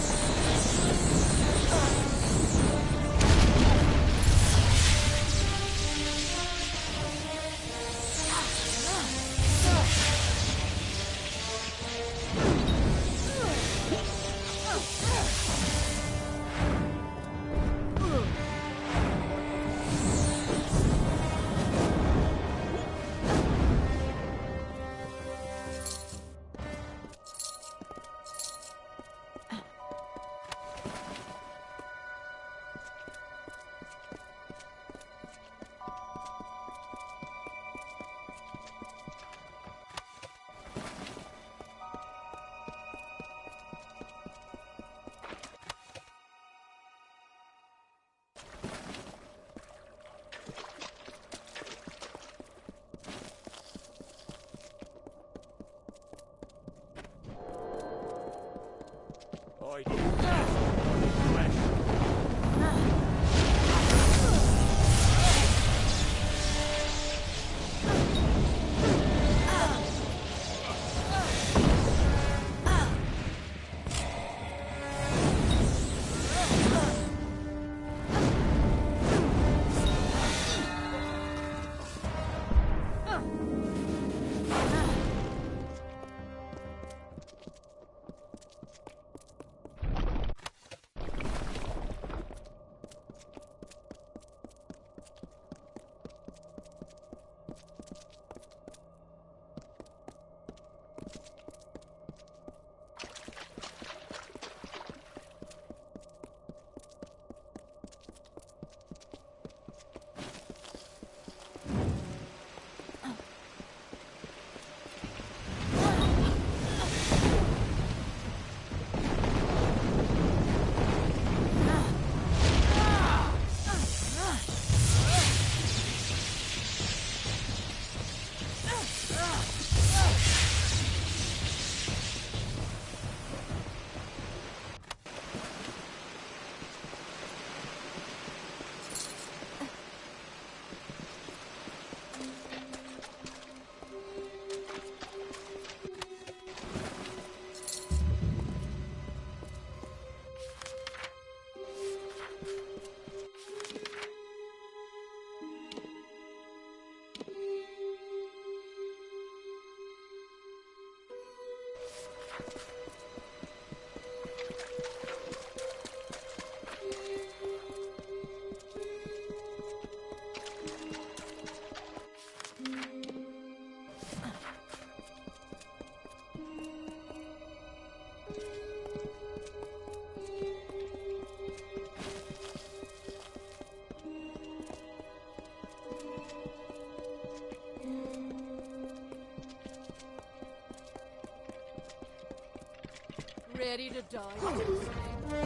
Speaker 4: Ready to die?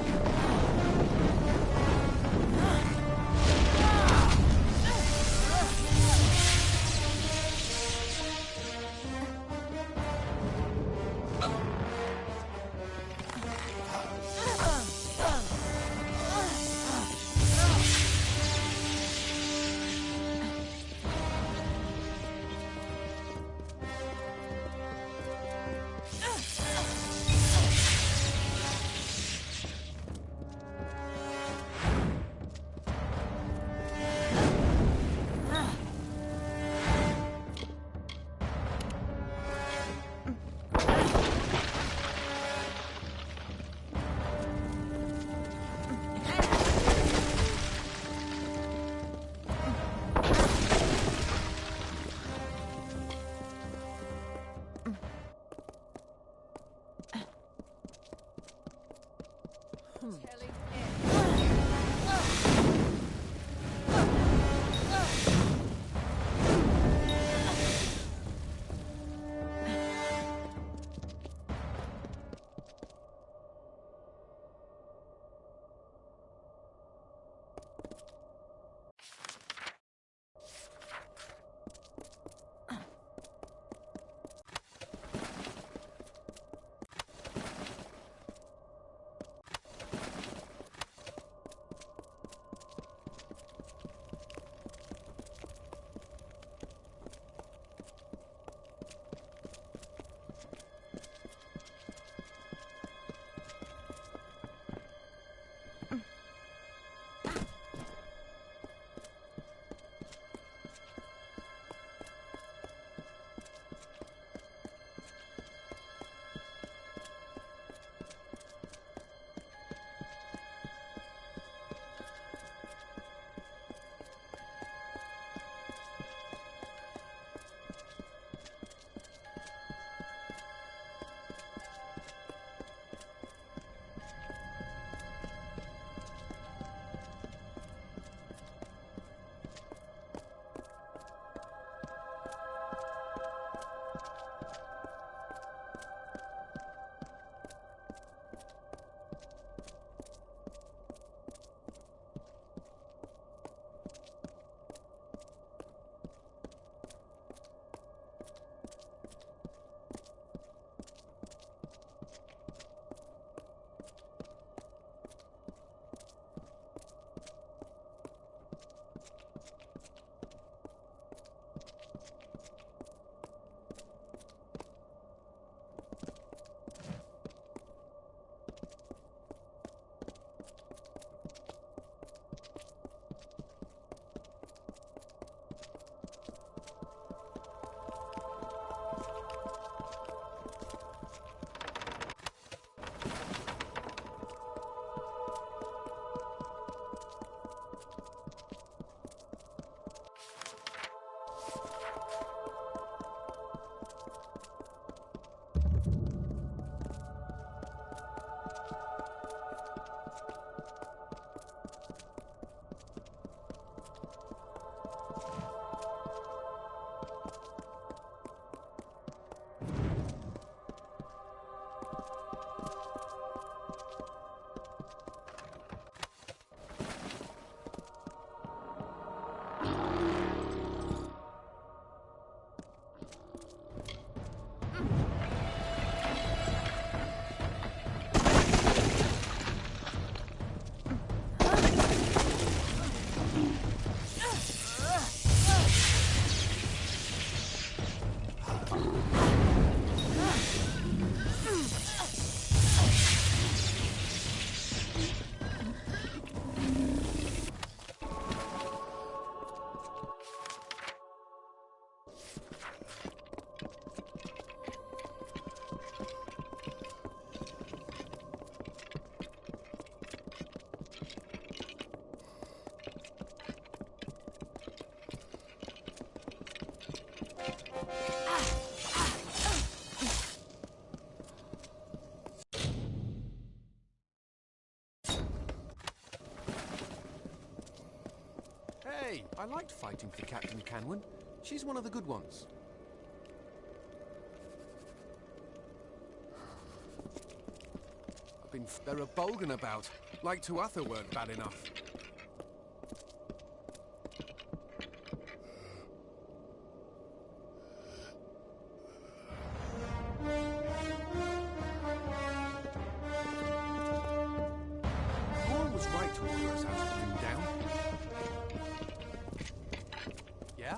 Speaker 12: Hey, I liked fighting for Captain Canwin. She's one of the good ones. They're a Bolgan about. Like Tuatha weren't bad enough. Paul was right to order us out of the down. Yeah?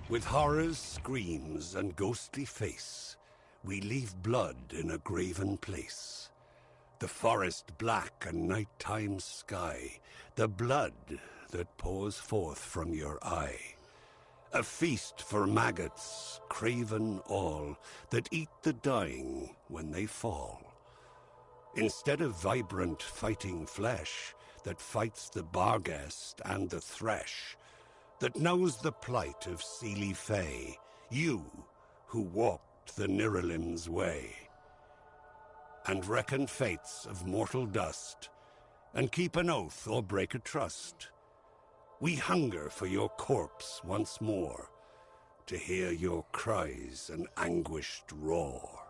Speaker 8: With horror's screams and ghostly face, we leave blood in a graven place. The forest black and nighttime sky, the blood that pours forth from your eye. A feast for maggots, craven all, that eat the dying when they fall. Instead of vibrant fighting flesh that fights the barghest and the thresh, that knows the plight of Seelie Fae, you who walked the Niralim's way, and reckon fates of mortal dust, and keep an oath or break a trust. We hunger for your corpse once more, to hear your cries and anguished roar.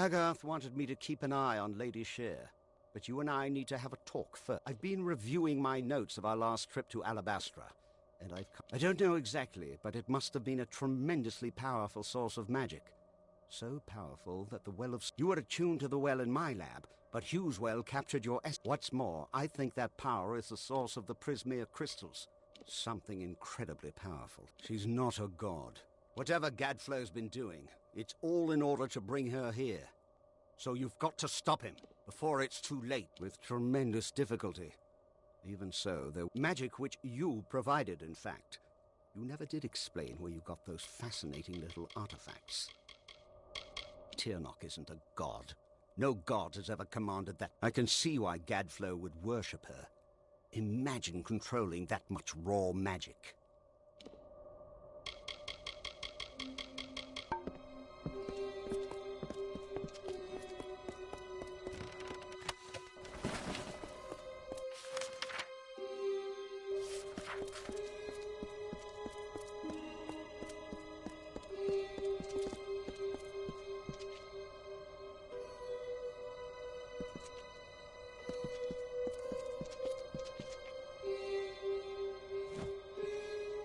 Speaker 3: Agarth wanted me to keep an eye on Lady Shear, but you and I need to have a talk first. I've been reviewing my notes of our last trip to Alabastra, and I don't know exactly, but it must have been a tremendously powerful source of magic. So powerful that the well of... You were attuned to the well in my lab, but Hugh's well captured your What's more, I think that power is the source of the Prismere crystals. Something incredibly powerful. She's not a god. Whatever Gadflow's been doing, it's all in order to bring her here. So you've got to stop him, before it's too late. With tremendous difficulty. Even so, the magic which you provided, in fact. You never did explain where you got those fascinating little artifacts. Tirnoch isn't a god. No god has ever commanded that. I can see why Gadflow would worship her. Imagine controlling that much raw magic.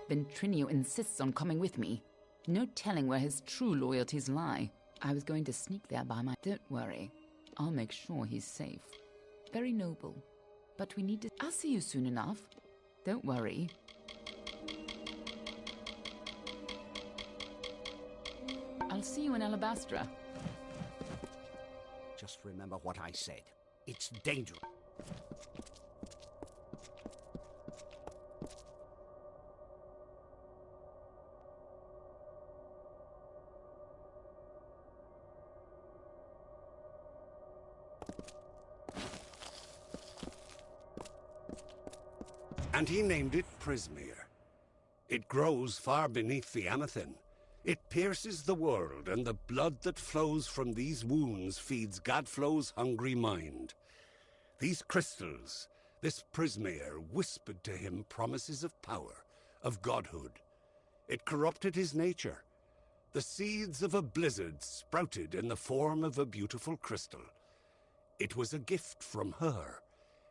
Speaker 1: Ventrinio insists on coming with me. No telling where his true loyalties lie. I was going to sneak there by my... Don't worry. I'll make sure he's safe. Very noble. But we need to... I'll see you soon enough. Don't worry. I'll see you in Alabastra.
Speaker 3: Just remember what I said. It's dangerous.
Speaker 8: And he named it Prismere. It grows far beneath the Amethyst. It pierces the world, and the blood that flows from these wounds feeds Gadflow's hungry mind. These crystals, this Prismere, whispered to him promises of power, of godhood. It corrupted his nature. The seeds of a blizzard sprouted in the form of a beautiful crystal. It was a gift from her,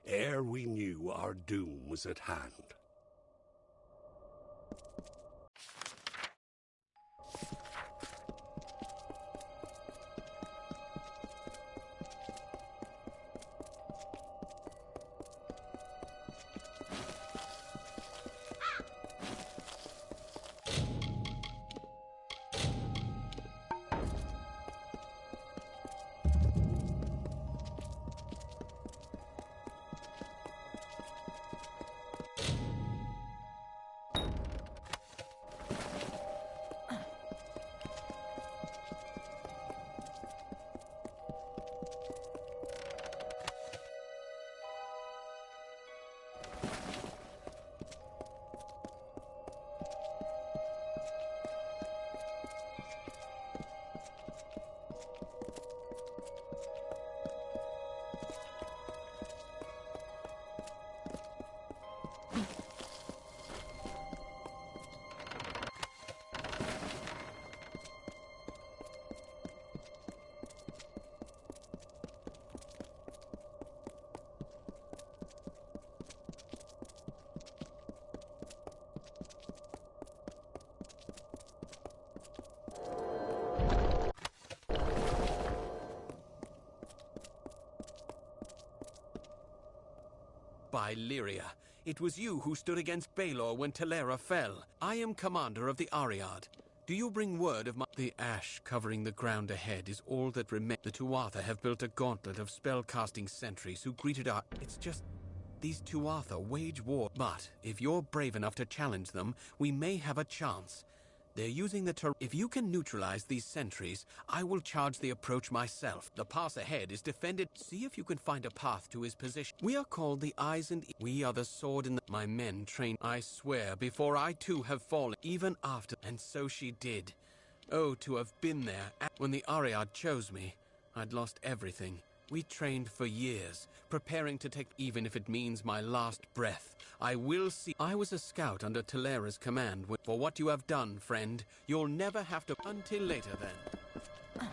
Speaker 8: ere we knew our doom was at hand.
Speaker 12: By Lyria, it was you who stood against Baelor when Telera fell. I am commander of the Ariad. Do you bring word of my... The ash covering the ground ahead is all that remains. The Tuatha have built a gauntlet of spell-casting sentries who greeted our... It's just... These Tuatha wage war. But if you're brave enough to challenge them, we may have a chance. They're using the If you can neutralize these sentries, I will charge the approach myself. The pass ahead is defended. See if you can find a path to his position. We are called the Eyes and... We are the sword in the... My men train. I swear, before I too have fallen, even after... And so she did. Oh, to have been there. When the Ariad chose me, I'd lost everything. We trained for years, preparing to take... Even if it means my last breath. I will see... I was a scout under Telera's command. For what you have done, friend, you'll never have to... Until later, then.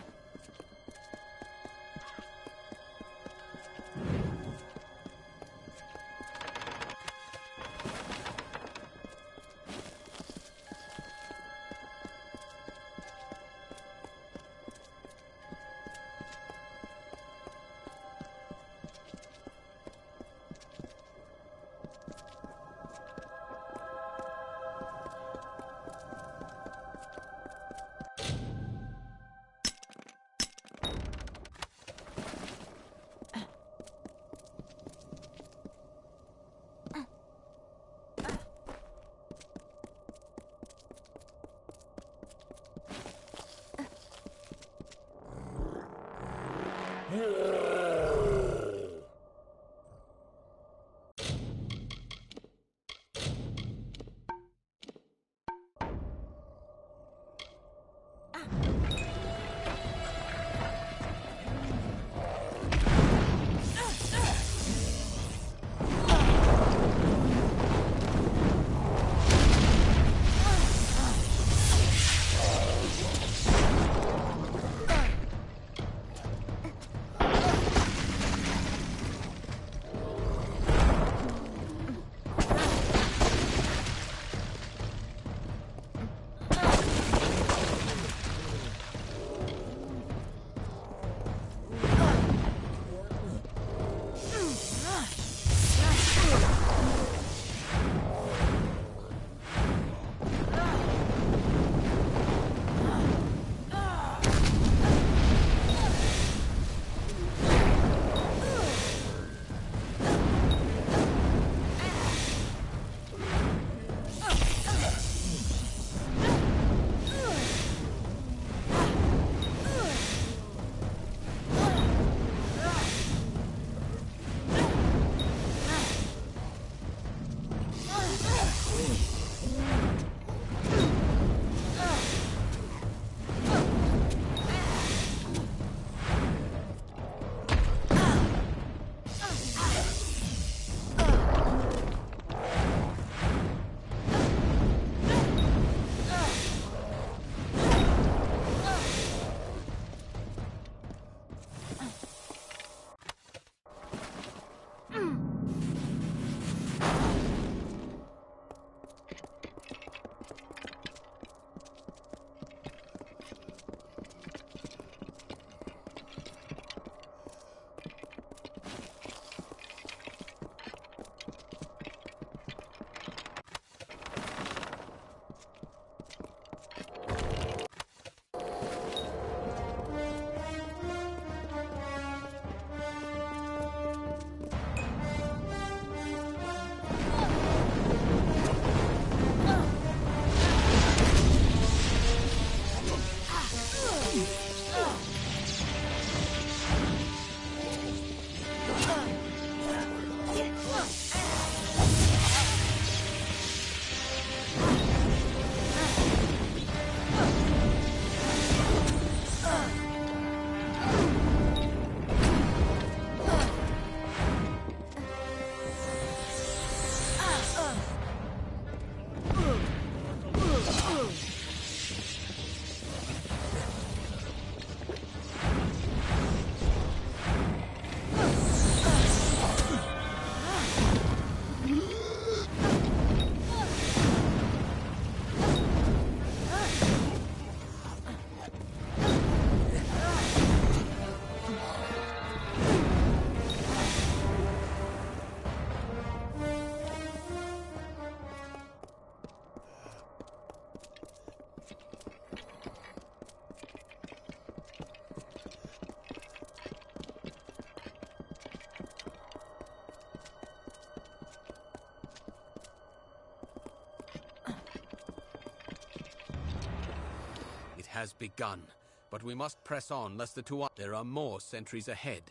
Speaker 12: has begun, but we must press on lest the Tuatha... There are more sentries ahead.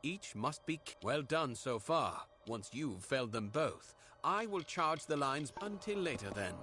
Speaker 12: Each must be... Well done so far. Once you've felled them both, I will charge the lines until later then.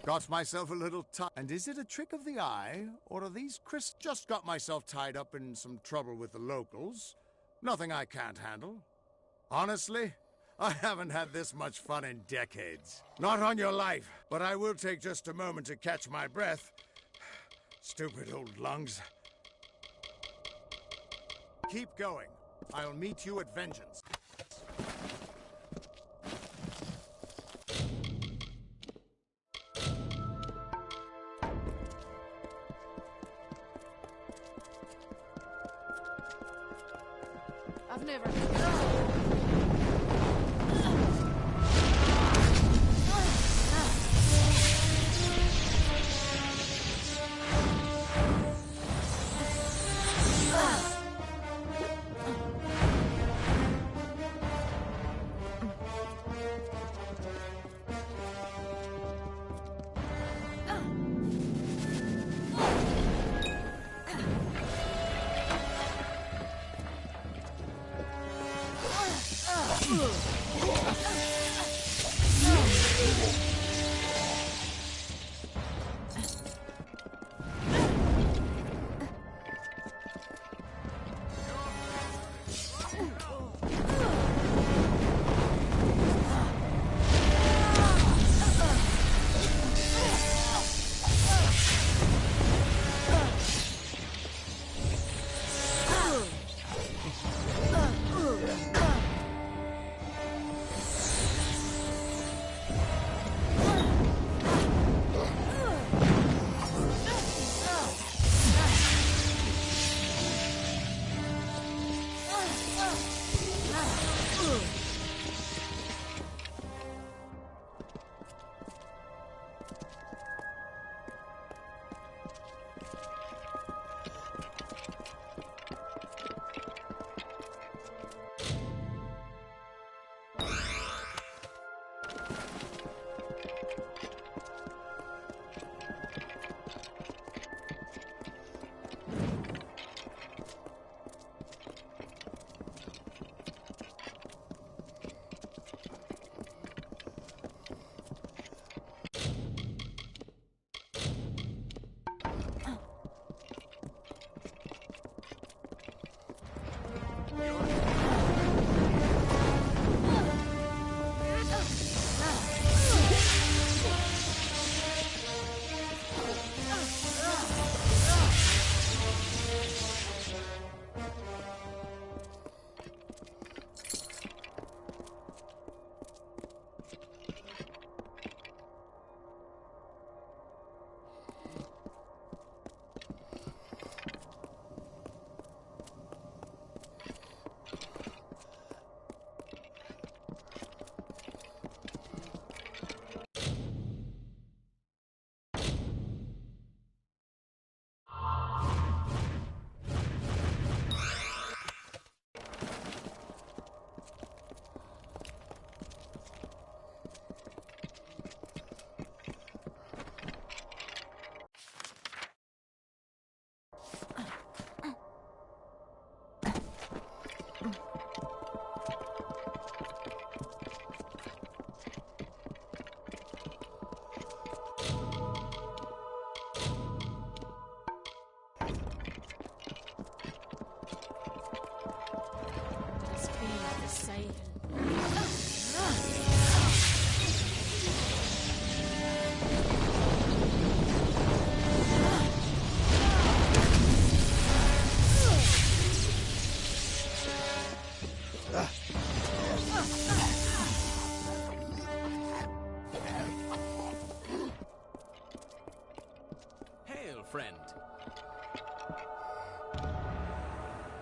Speaker 6: Got myself a little and is it a trick of the eye, or are these just got myself tied up in some trouble with the locals? Nothing I can't handle. Honestly, I haven't had this much fun in decades. Not on your life, but I will take just a moment to catch my breath. Stupid old lungs. Keep going. I'll meet you at Vengeance.
Speaker 4: I've never...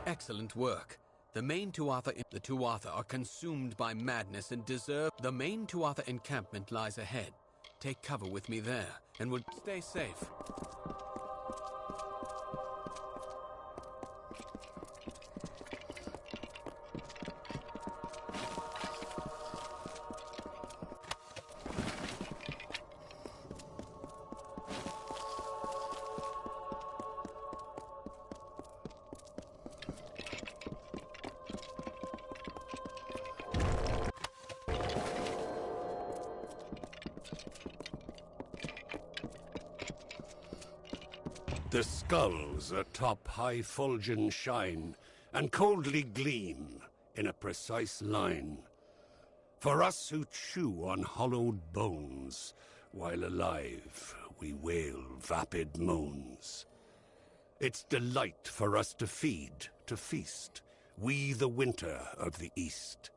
Speaker 12: Excellent work. The main Tuatha are consumed by madness and deserve... The main Tuatha encampment lies ahead. Take cover with me there, and we'll stay safe.
Speaker 8: The skulls atop high fulgen shine, and coldly gleam in a precise line. For us who chew on hollowed bones, while alive we wail vapid moans. It's delight for us to feed, to feast, we the winter of the East.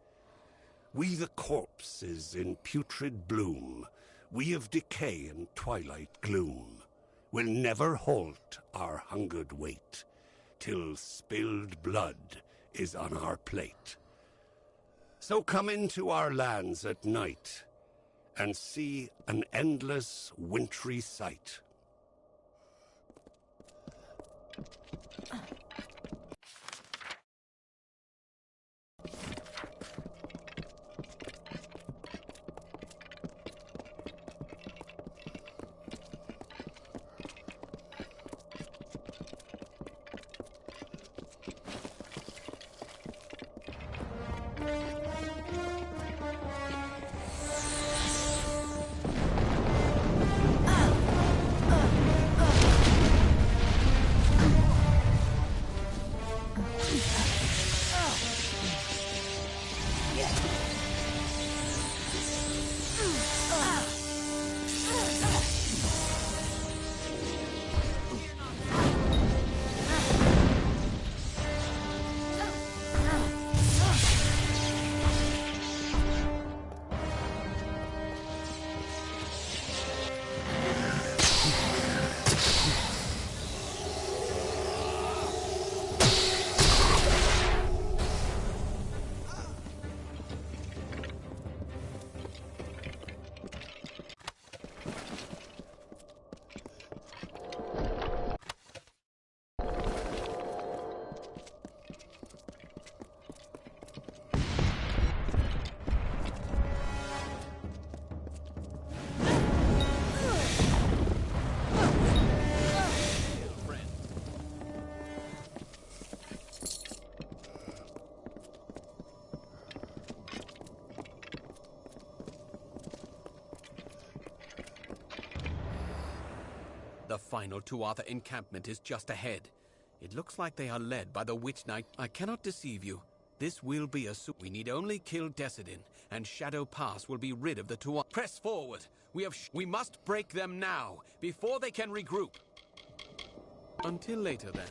Speaker 8: We the corpses in putrid bloom, we of decay and twilight gloom, will never halt our hungered wait, till spilled blood is on our plate. So come into our lands at night, and see an endless wintry sight.
Speaker 12: The final Tuatha encampment is just ahead. It looks like they are led by the Witch Knight. I cannot deceive you. This will be a We need only kill Decidin, and Shadow Pass will be rid of the Tuatha. Press forward. We must break them now, before they can regroup. Until later, then.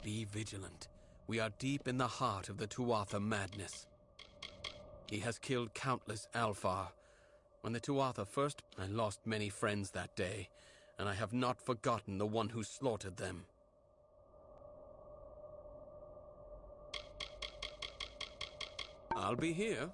Speaker 12: Be vigilant. We are deep in the heart of the Tuatha madness. He has killed countless Alfar. When the Tuatha first... I lost many friends that day, and I have not forgotten the one who slaughtered them. I'll be here.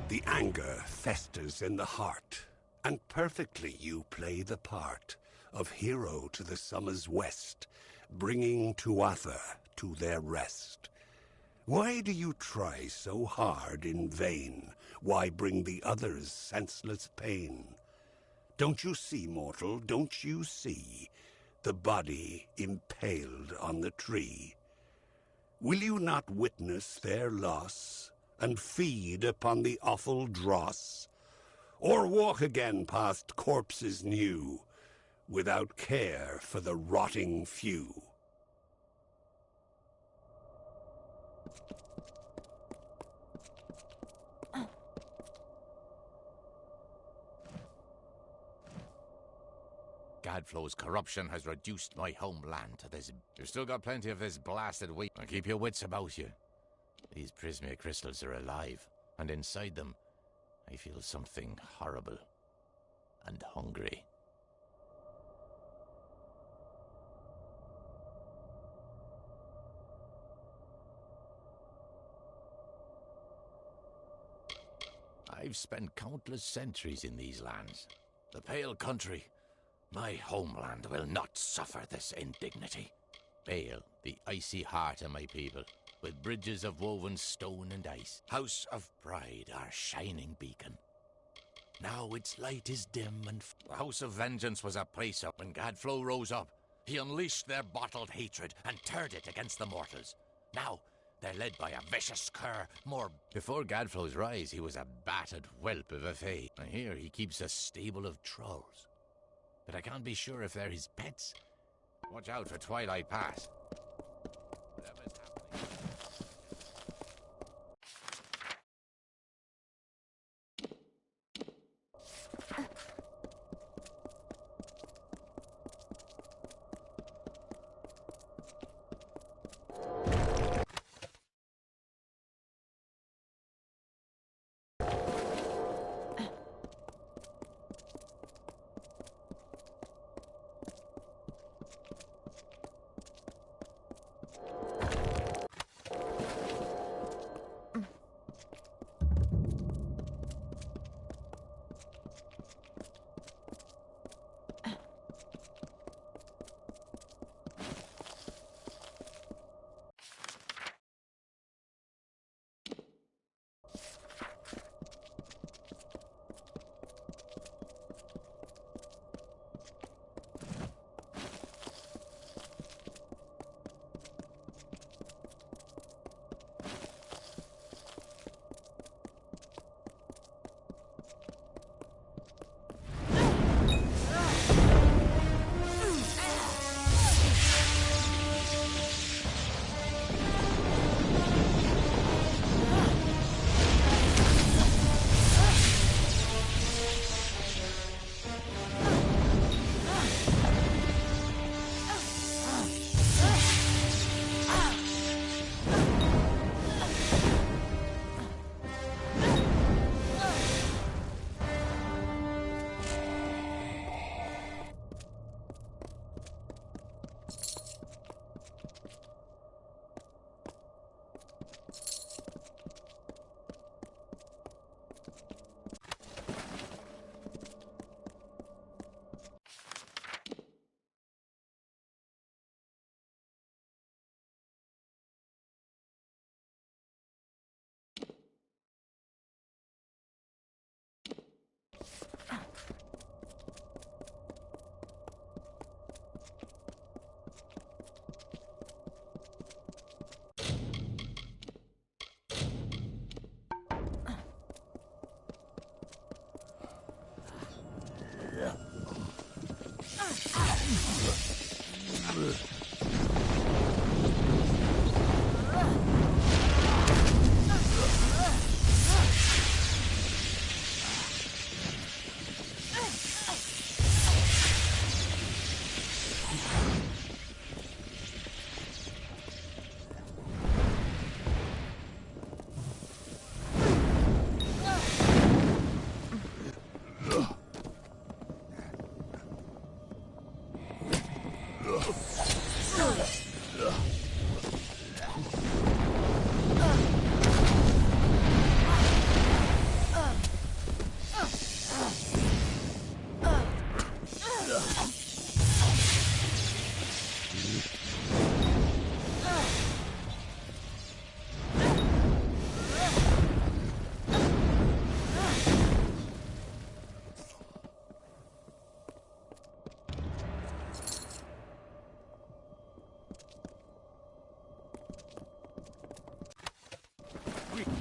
Speaker 8: The anger festers in the heart, and perfectly you play the part of hero to the summer's west, bringing Tuatha to their rest. Why do you try so hard in vain? Why bring the others senseless pain? Don't you see, mortal, don't you see the body impaled on the tree? Will you not witness their loss and feed upon the awful dross? Or walk again past corpses new, without care for the rotting few?
Speaker 2: Gadflow's corruption has reduced my homeland to this. You've still got plenty of this blasted wheat. Now keep your wits about you. These Prismia crystals are alive, and inside them, I feel something horrible and hungry. I've spent countless centuries in these lands. The Pale Country, my homeland, will not suffer this indignity. Pale, the icy heart of my people, with bridges of woven stone and ice. House of Pride, our shining beacon. Now its light is dim and... The House of Vengeance was a place up. When Gadflow rose up, he unleashed their bottled hatred and turned it against the mortals. Now, they're led by a vicious cur, more... Before Gadflow's rise, he was a battered whelp of a fae. And here he keeps a stable of trolls. But I can't be sure if they're his pets. Watch out for Twilight Pass. Whatever's happening...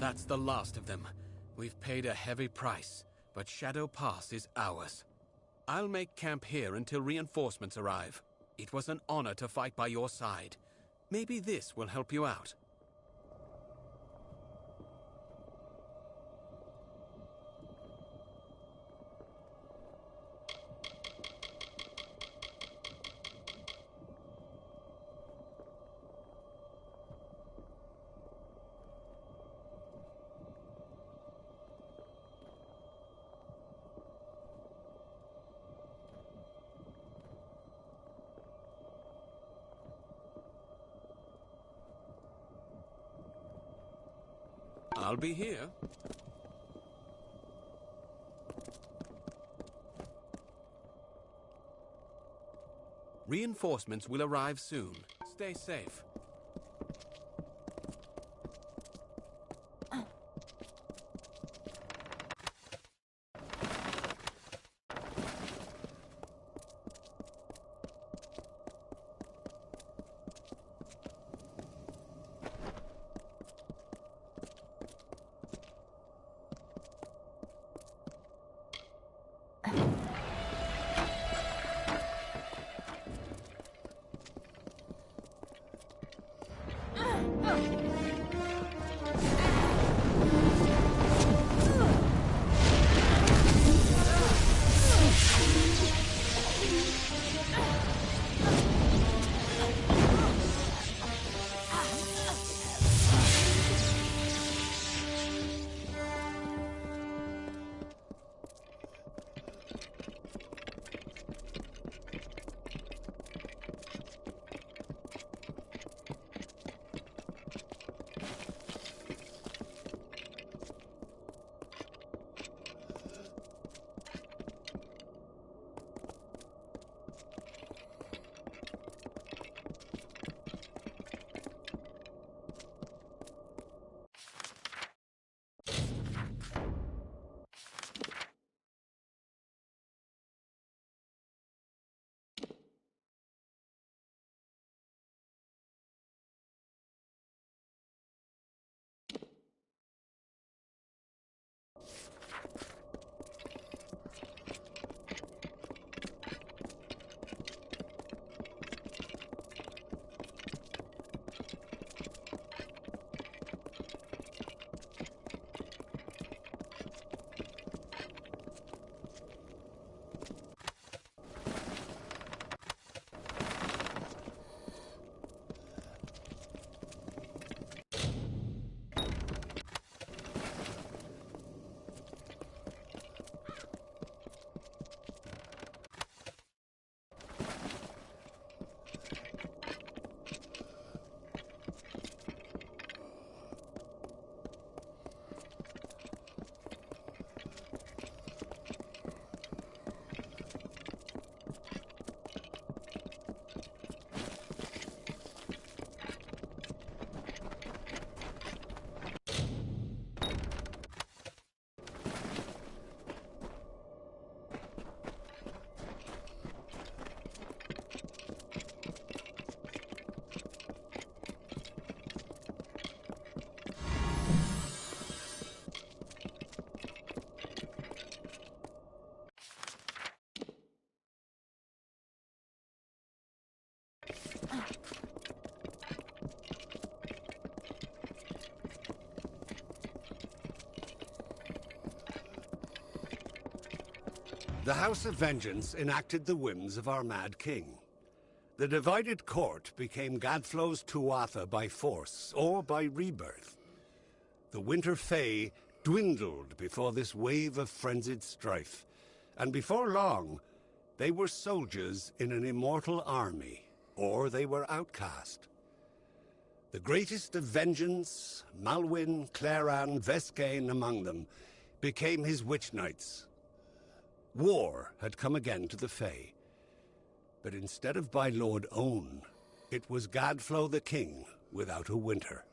Speaker 12: That's the last of them. We've paid a heavy price, but Shadow Pass is ours. I'll make camp here until reinforcements arrive. It was an honor to fight by your side. Maybe this will help you out. I'll be here. Reinforcements will arrive soon. Stay safe.
Speaker 8: The House of Vengeance enacted the whims of our mad king. The divided court became Gadflow's Tuatha by force or by rebirth. The Winter Fae dwindled before this wave of frenzied strife, and before long, they were soldiers in an immortal army, or they were outcast. The greatest of vengeance, Malwyn, Claran, Vescain among them, became his witch knights. War had come again to the Fae, but instead of by Lord Own, it was Gadflow the King without a winter.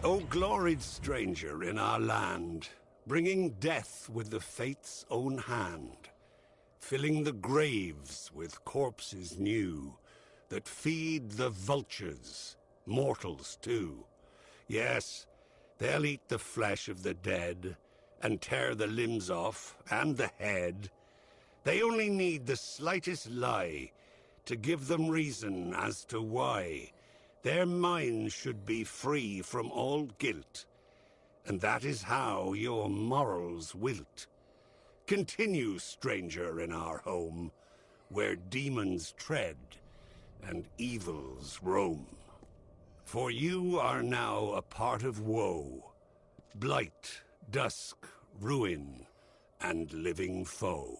Speaker 8: O gloried stranger in our land, bringing death with the fate's own hand, filling the graves with corpses new, that feed the vultures, mortals too. Yes, they'll eat the flesh of the dead, and tear the limbs off, and the head. They only need the slightest lie to give them reason as to why their minds should be free from all guilt. And that is how your morals wilt. Continue, stranger, in our home, where demons tread and evils roam. For you are now a part of woe, blight, dusk, ruin, and living foe.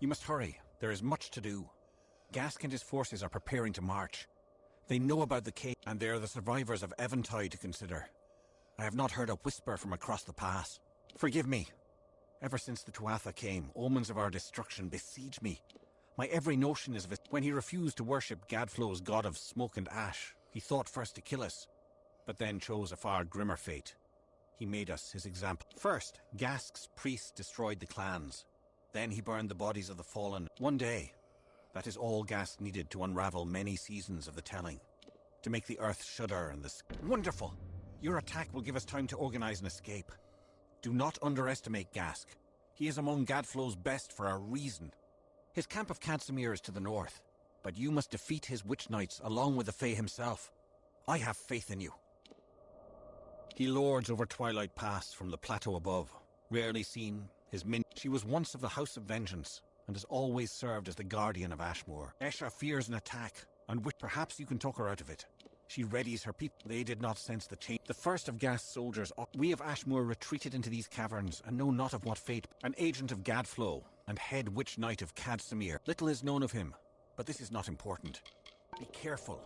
Speaker 13: You must hurry. There is much to do. Gask and his forces are preparing to march. They know about the cave, and they are the survivors of Eventide to consider. I have not heard a whisper from across the pass. Forgive me. Ever since the Tuatha came, omens of our destruction besiege me. My every notion is of it. When he refused to worship Gadflow's god of smoke and ash, he thought first to kill us, but then chose a far grimmer fate. He made us his example. First, Gask's priests destroyed the clans. Then he burned the bodies of the fallen. One day. That is all Gask needed to unravel many seasons of the telling. To make the earth shudder and the... Wonderful! Your attack will give us time to organize an escape. Do not underestimate Gask. He is among Gadflow's best for a reason. His camp of Cadsamere is to the north, but you must defeat his witch knights along with the Fae himself. I have faith in you. He lords over Twilight Pass from the plateau above. Rarely seen, his min... She was once of the House of Vengeance, and has always served as the guardian of Ashmore. Esha fears an attack, and perhaps you can talk her out of it. She readies her people. They did not sense the change. The first of Gask's soldiers, we of Ashmore, retreated into these caverns, and know not of what fate. An agent of Gadflow, and head witch knight of Cadsamere. Little is known of him, but this is not important. Be careful.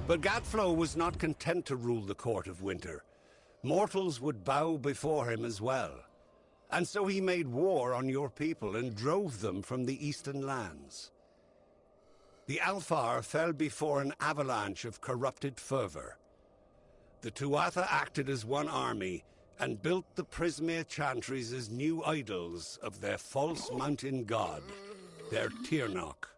Speaker 8: But Gadflow was not content to rule the Court of Winter. Mortals would bow before him as well. And so he made war on your people and drove them from the eastern lands. The Alfar fell before an avalanche of corrupted fervor. The Tuatha acted as one army and built the Prismere chantries as new idols of their false mountain god, their Tirnoch.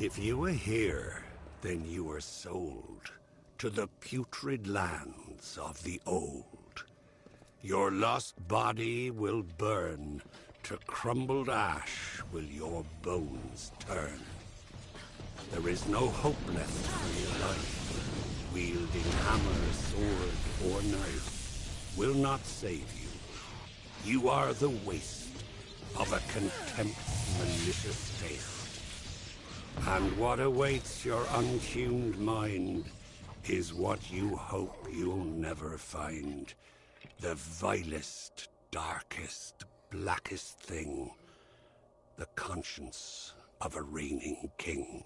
Speaker 8: If you were here, then you were sold to the putrid lands of the old. Your lost body will burn, to crumbled ash will your bones turn. There is no hope left for your life. Wielding hammer, sword, or knife will not save you. You are the waste of a contempt's malicious taste. And what awaits your untuned mind is what you hope you'll never find. The vilest, darkest, blackest thing. The conscience of a reigning king.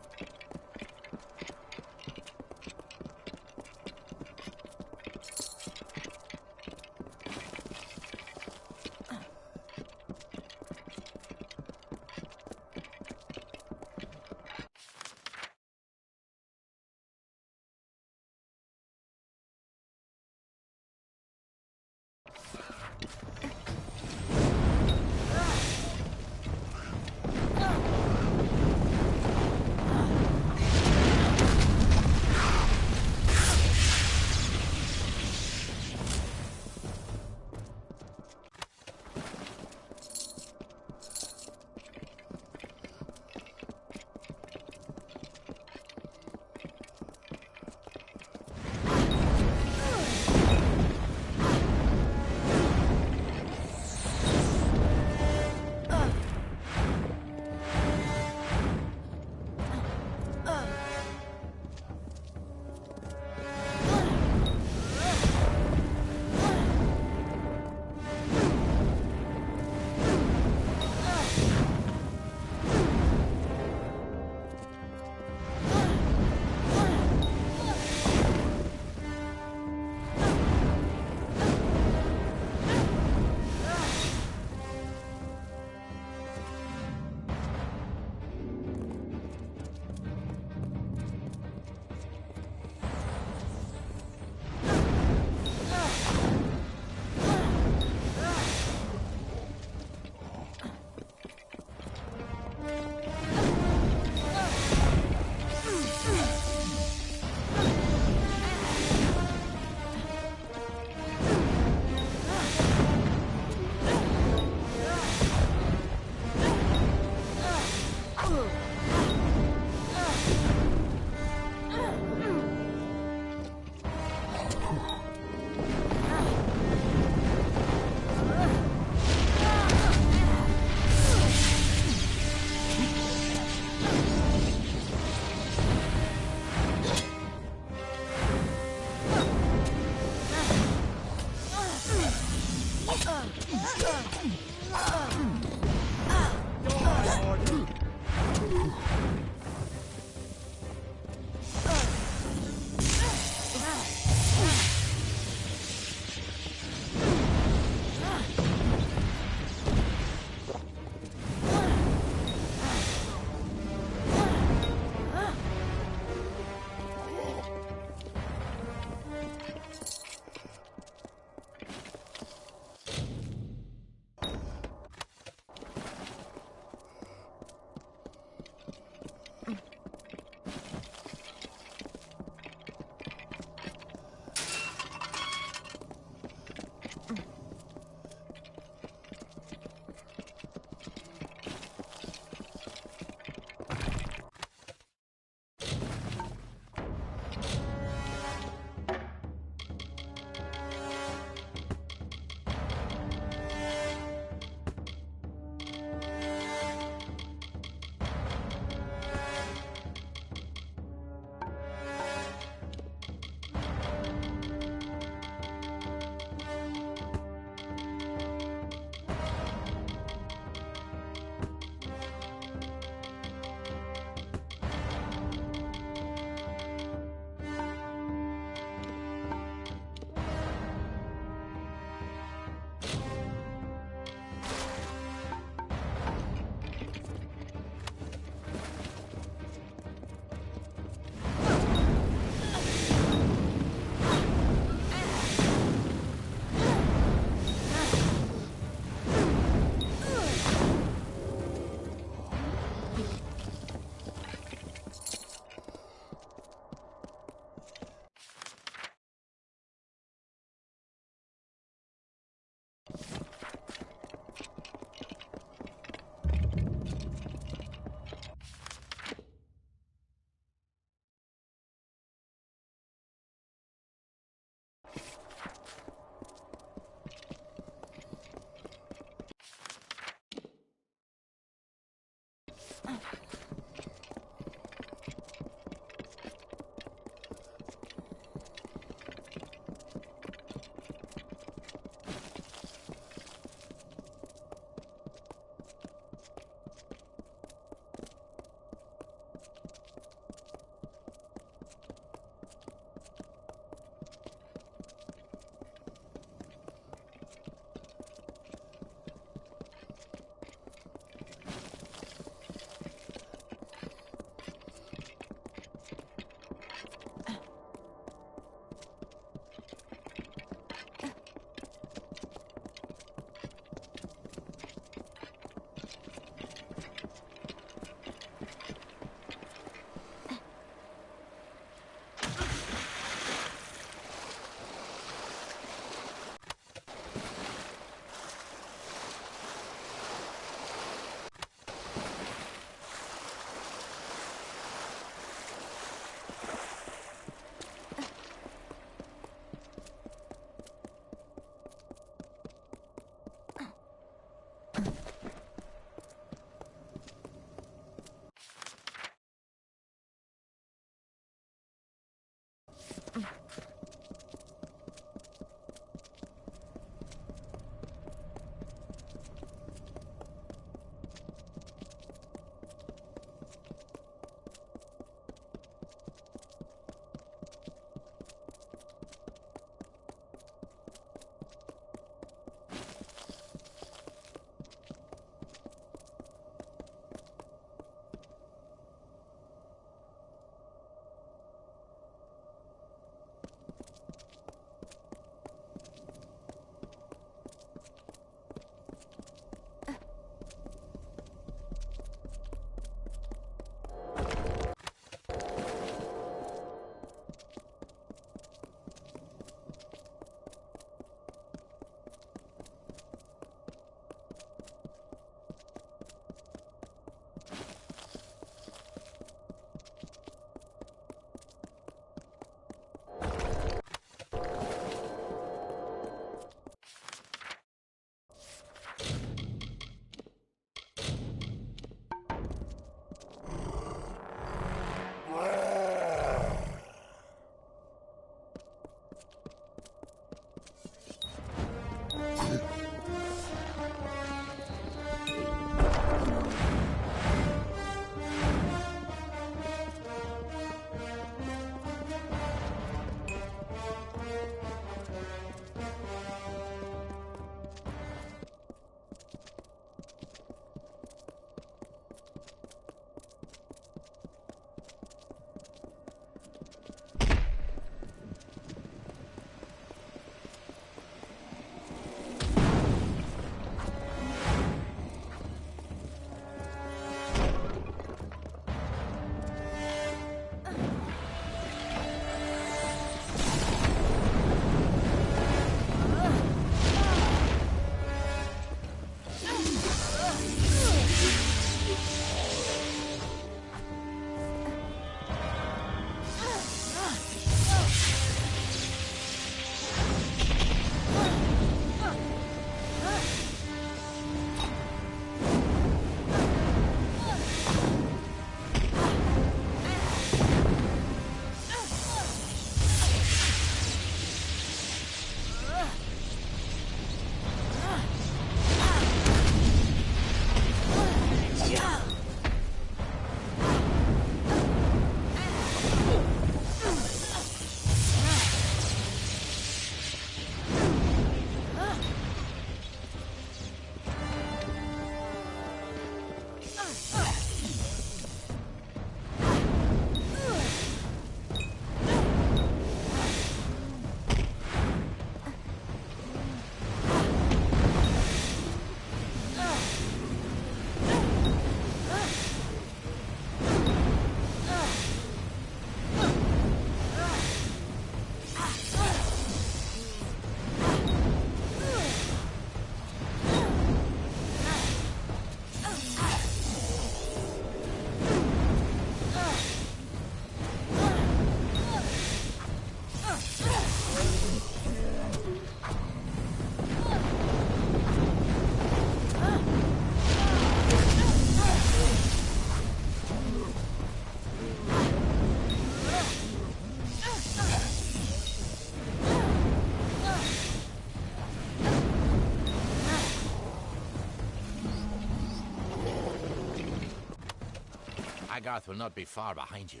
Speaker 2: Agarth will not be far behind you.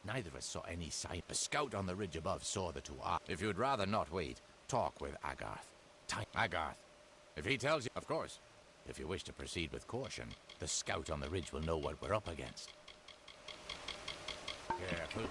Speaker 2: Neither of us saw any sign. A scout on the ridge above saw the Tuatha. If you'd rather not wait, talk with Agarth. Agarth. If he tells you, of course. If you wish to proceed with caution, the scout on the ridge will know what we're up against. Careful.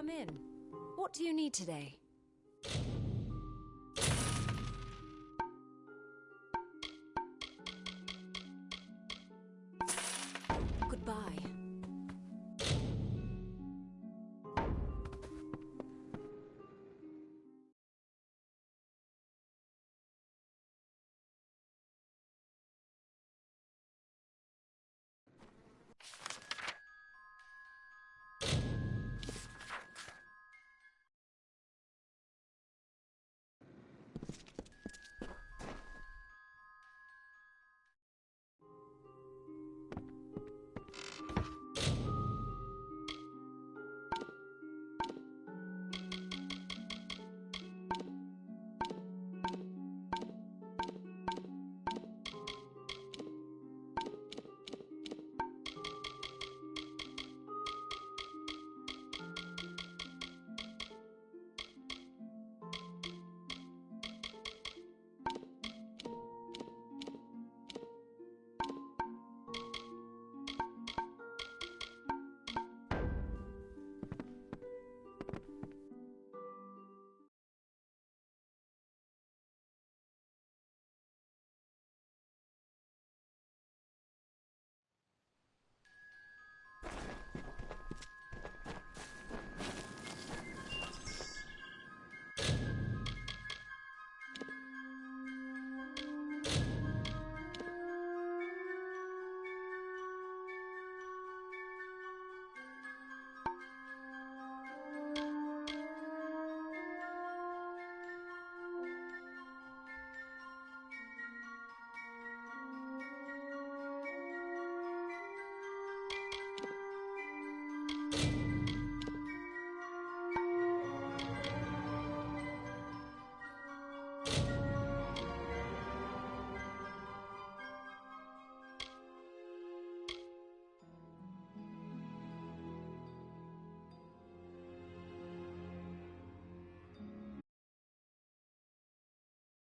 Speaker 4: Come in. What do you need today?